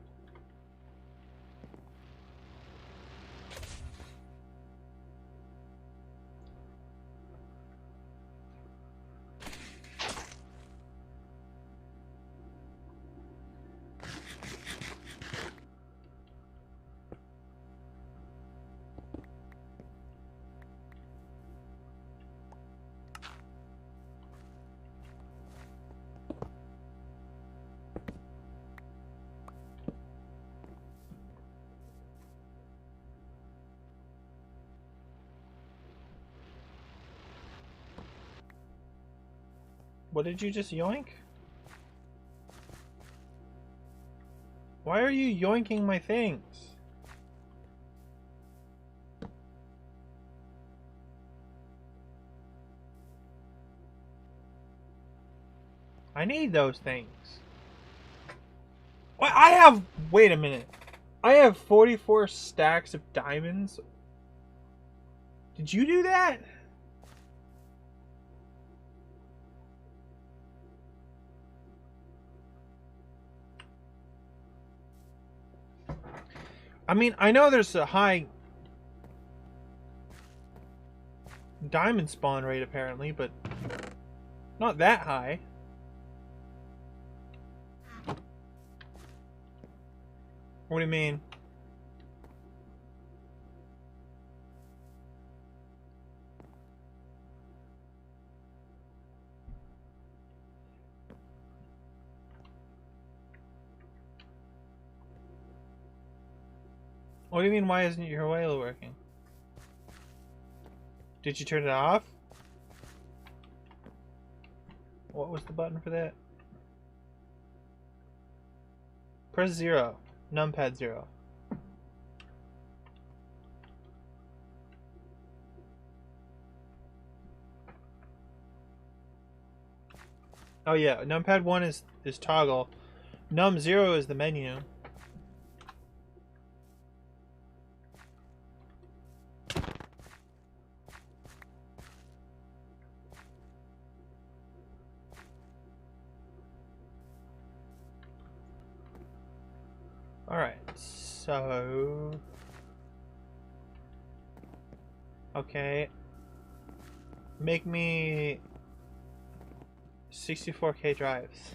What did you just yoink? Why are you yoinking my things? I need those things. What? I have... Wait a minute. I have 44 stacks of diamonds. Did you do that? I mean, I know there's a high diamond spawn rate apparently, but not that high. What do you mean? What do you mean, why isn't your whale working? Did you turn it off? What was the button for that? Press 0. Numpad 0. Oh yeah, numpad 1 is toggle. Num 0 is the menu. Alright, so... Okay. Make me 64K drives.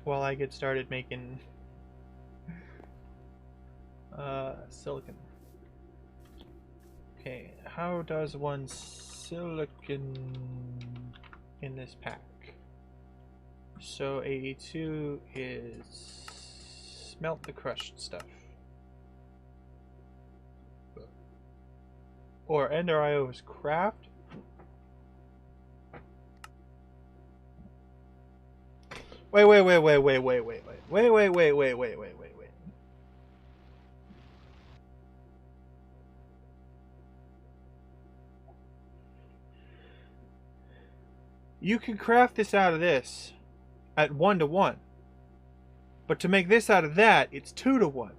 While I get started making silicon. Okay, how does one silicon in this pack? So 82 is smelt the crushed stuff. Or Ender IO is craft. Wait. You can craft this out of this at 1-to-1. But to make this out of that, it's 2-to-1.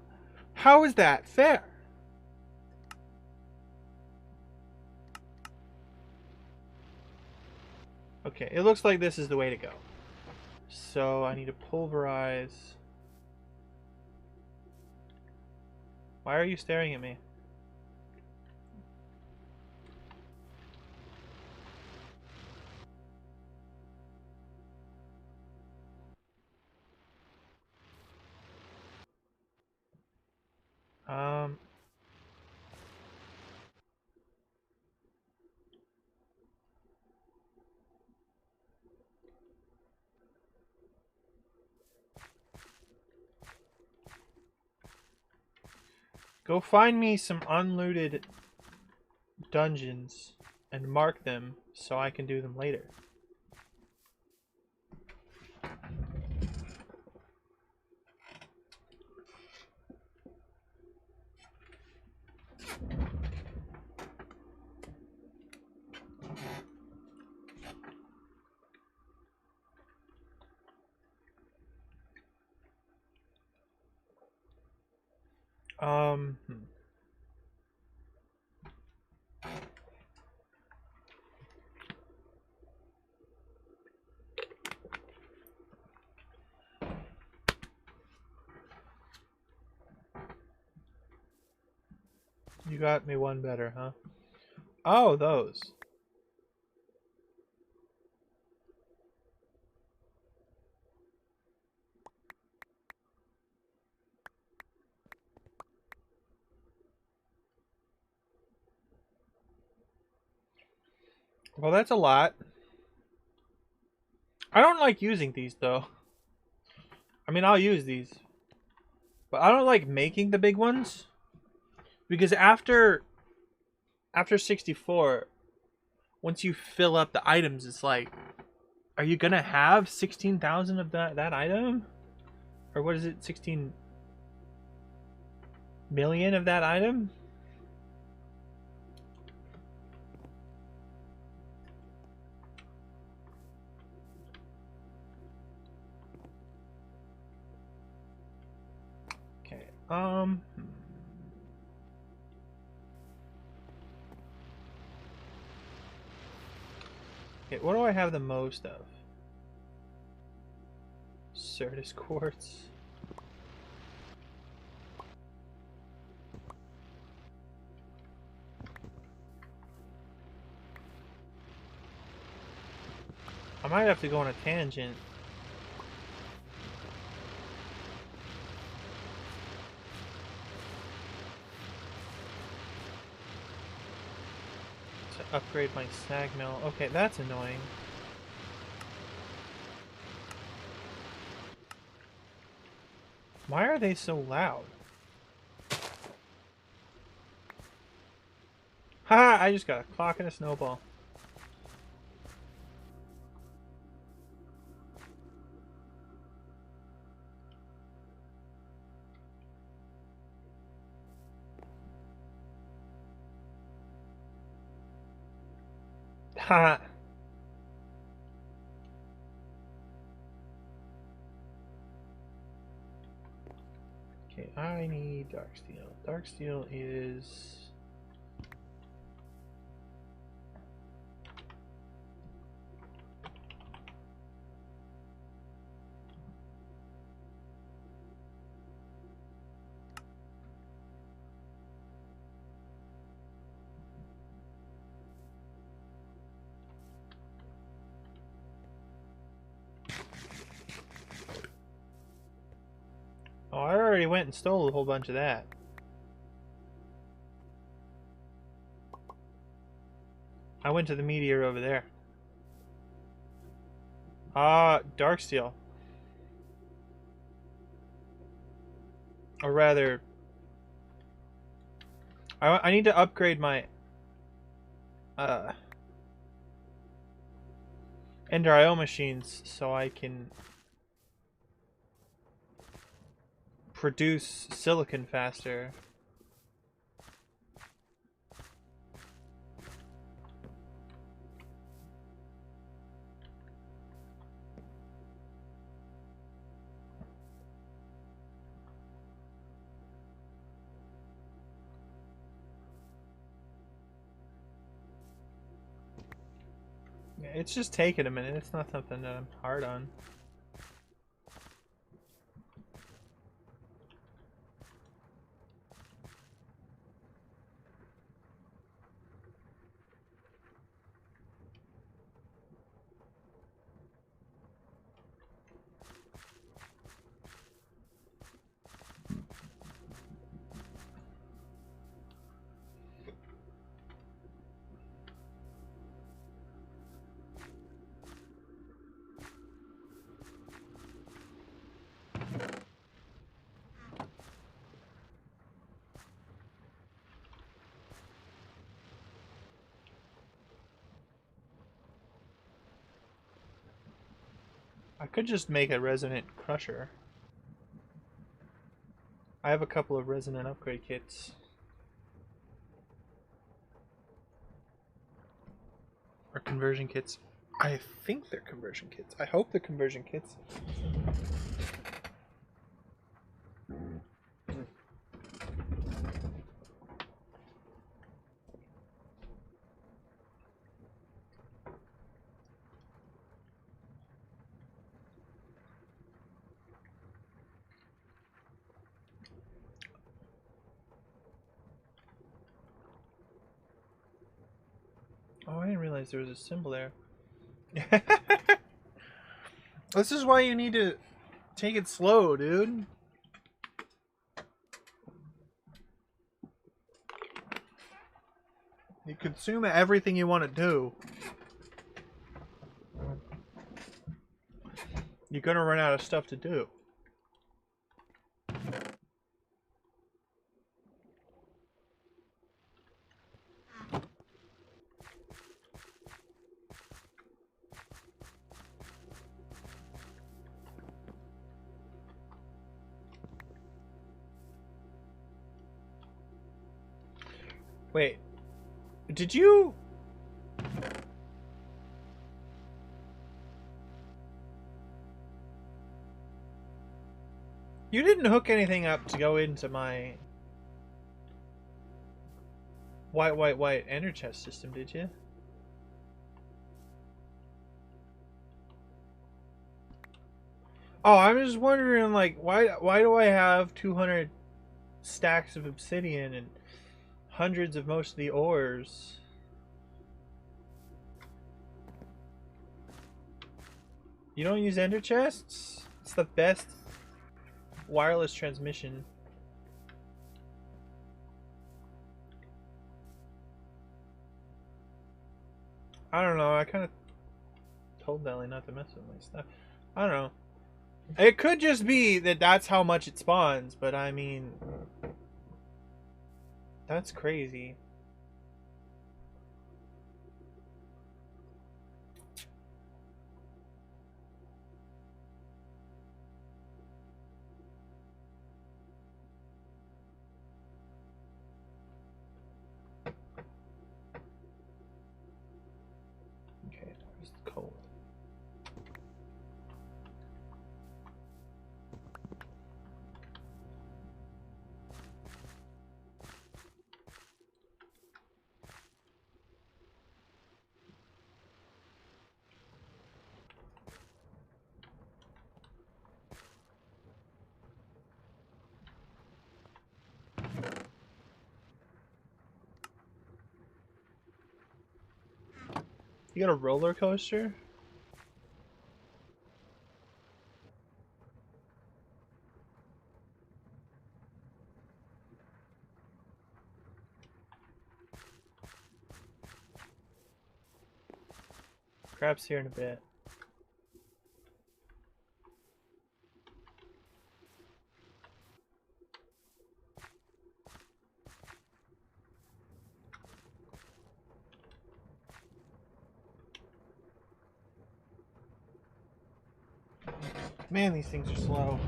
How is that fair? Okay, it looks like this is the way to go. So I need to pulverize. Why are you staring at me? Um, Go find me some unlooted dungeons and mark them so I can do them later. Um, You got me one better, huh? Oh, those. Well, that's a lot. I don't like using these, though. I mean, I'll use these. But I don't like making the big ones. Because after 64, once you fill up the items, it's like, are you gonna have 16,000 of that item? Or what is it, 16 million of that item? Okay, Okay, what do I have the most of? Certus quartz. I might have to go on a tangent. To upgrade my sag mill. Okay, that's annoying. Why are they so loud? Haha, I just got a clock and a snowball. Haha. Okay, I need dark steel. Dark steel is... Oh, I already went and stole a whole bunch of that. I went to the meteor over there. Dark steel. Or rather... I need to upgrade my... Ender IO machines so I can... produce silicon faster. It's just taking a minute. It's not something that I'm hard on. I could just make a resonant crusher. I have a couple of resonant upgrade kits. Or conversion kits. I think they're conversion kits. I hope they're conversion kits. Oh, I didn't realize there was a symbol there. This is why you need to take it slow, dude. You consume everything you want to do. You're gonna run out of stuff to do. Wait, did you... You didn't hook anything up to go into my white ender chest system, did you? Oh, I'm just wondering, like, why do I have 200 stacks of obsidian and hundreds of most of the ores? You don't use ender chests? It's the best wireless transmission. I don't know, I kind of told Nelly not to mess with my stuff. I don't know. It could just be that that's how much it spawns, but I mean... That's crazy. Okay, where's the coal? You got a roller coaster? Crap's here in a bit. Man, these things are slow.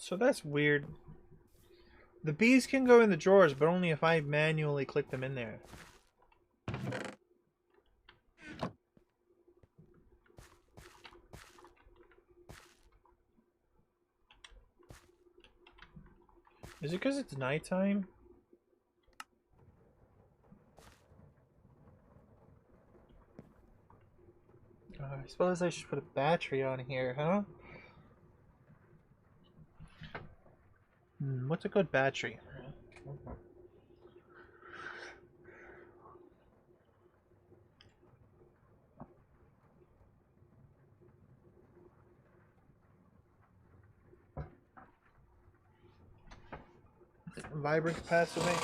So that's weird. The bees can go in the drawers, but only if I manually click them in there. Is it because it's nighttime? I suppose I should put a battery on here, huh? What's a good battery? Vibrant capacitor bank.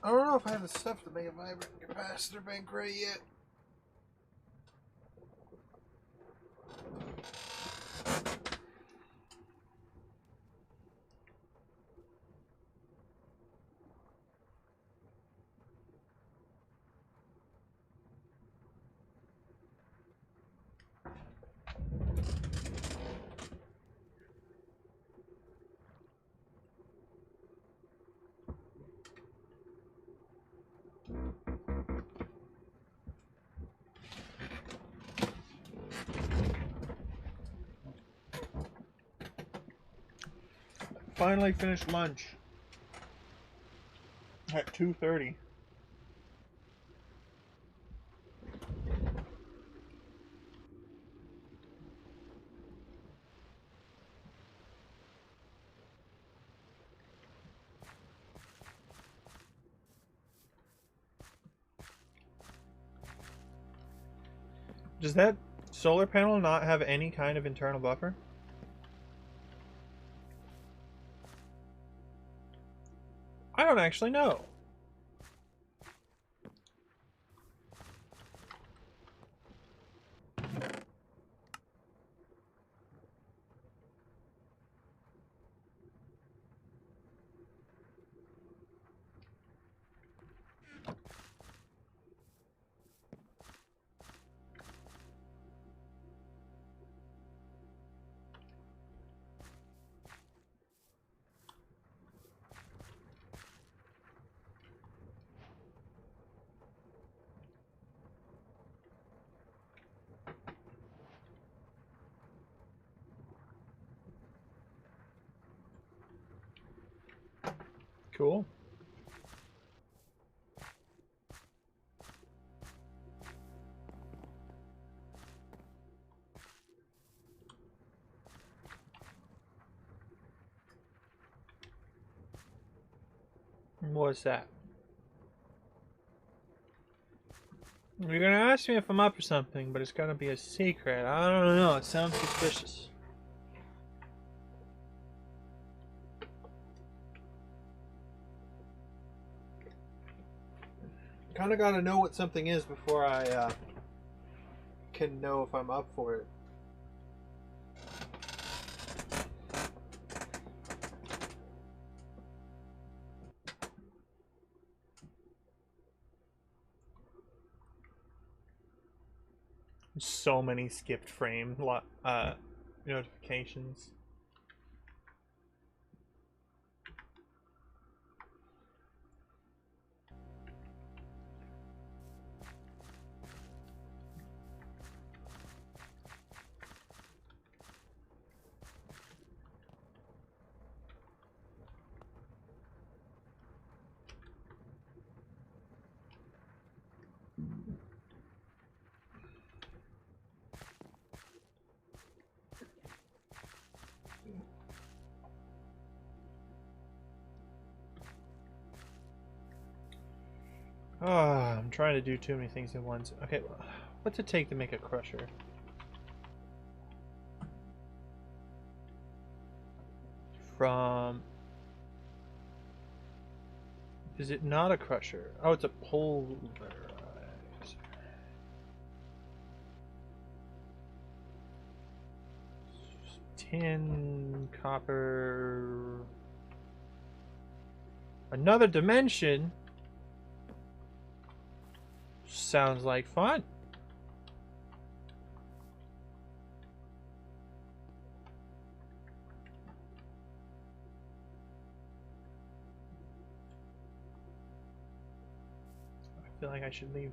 I don't know if I have the stuff to make a vibrant capacitor bank right yet. Finally finished lunch at 2:30. Does that solar panel not have any kind of internal buffer? I don't actually know. Cool. What's that? You're gonna ask me if I'm up for something, but it's gonna be a secret. I don't know, it sounds suspicious. Kinda gotta know what something is before I can know if I'm up for it. So many skipped frame notifications. I'm trying to do too many things at once. Okay, what's it take to make a crusher? From... Is it not a crusher? Oh, it's a pulverizer. Tin, copper... Another dimension? Sounds like fun. feel like I should leave.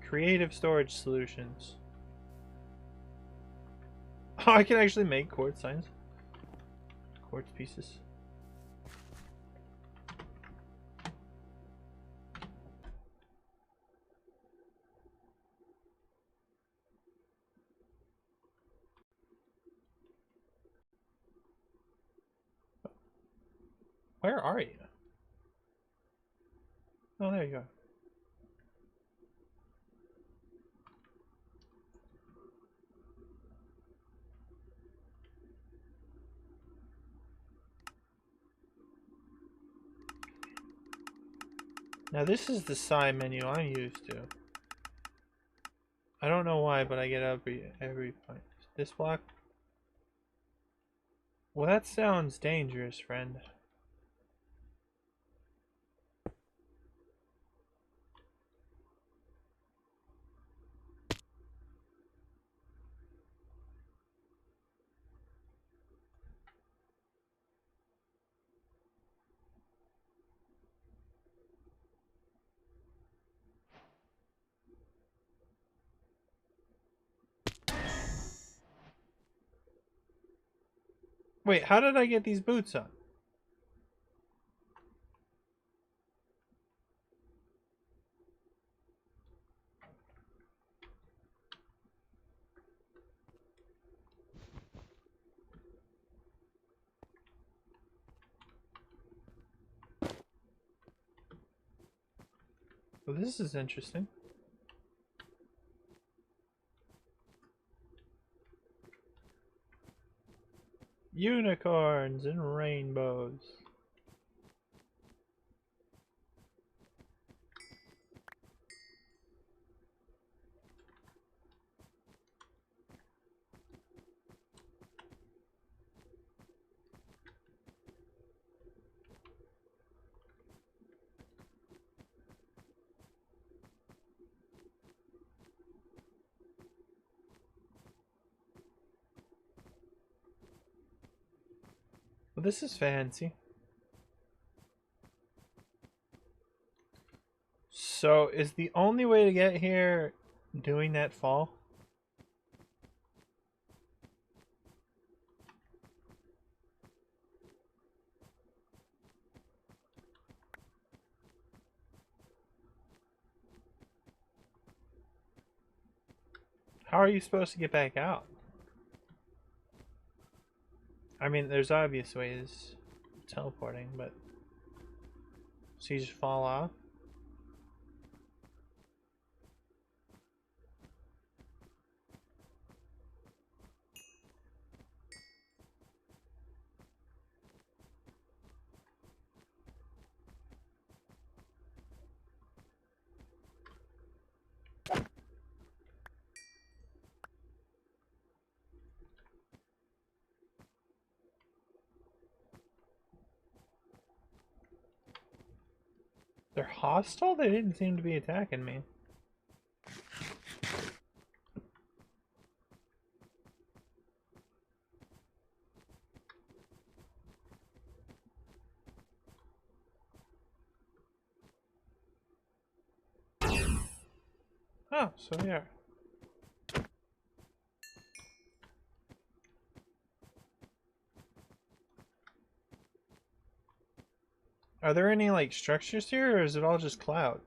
Creative storage solutions. Oh, I can actually make quartz signs. Quartz pieces. Where are you? Oh, there you go. Now this is the side menu I'm used to. I don't know why, but I get every point. This block? Well, that sounds dangerous, friend. Wait, how did I get these boots on? Well, this is interesting. Unicorns and rainbows. Well, this is fancy. So, is the only way to get here doing that fall? How are you supposed to get back out? I mean, there's obvious ways teleporting, but... So you just fall off? They're hostile? They didn't seem to be attacking me. Oh, so they are. Are there any, like, structures here, or is it all just cloud?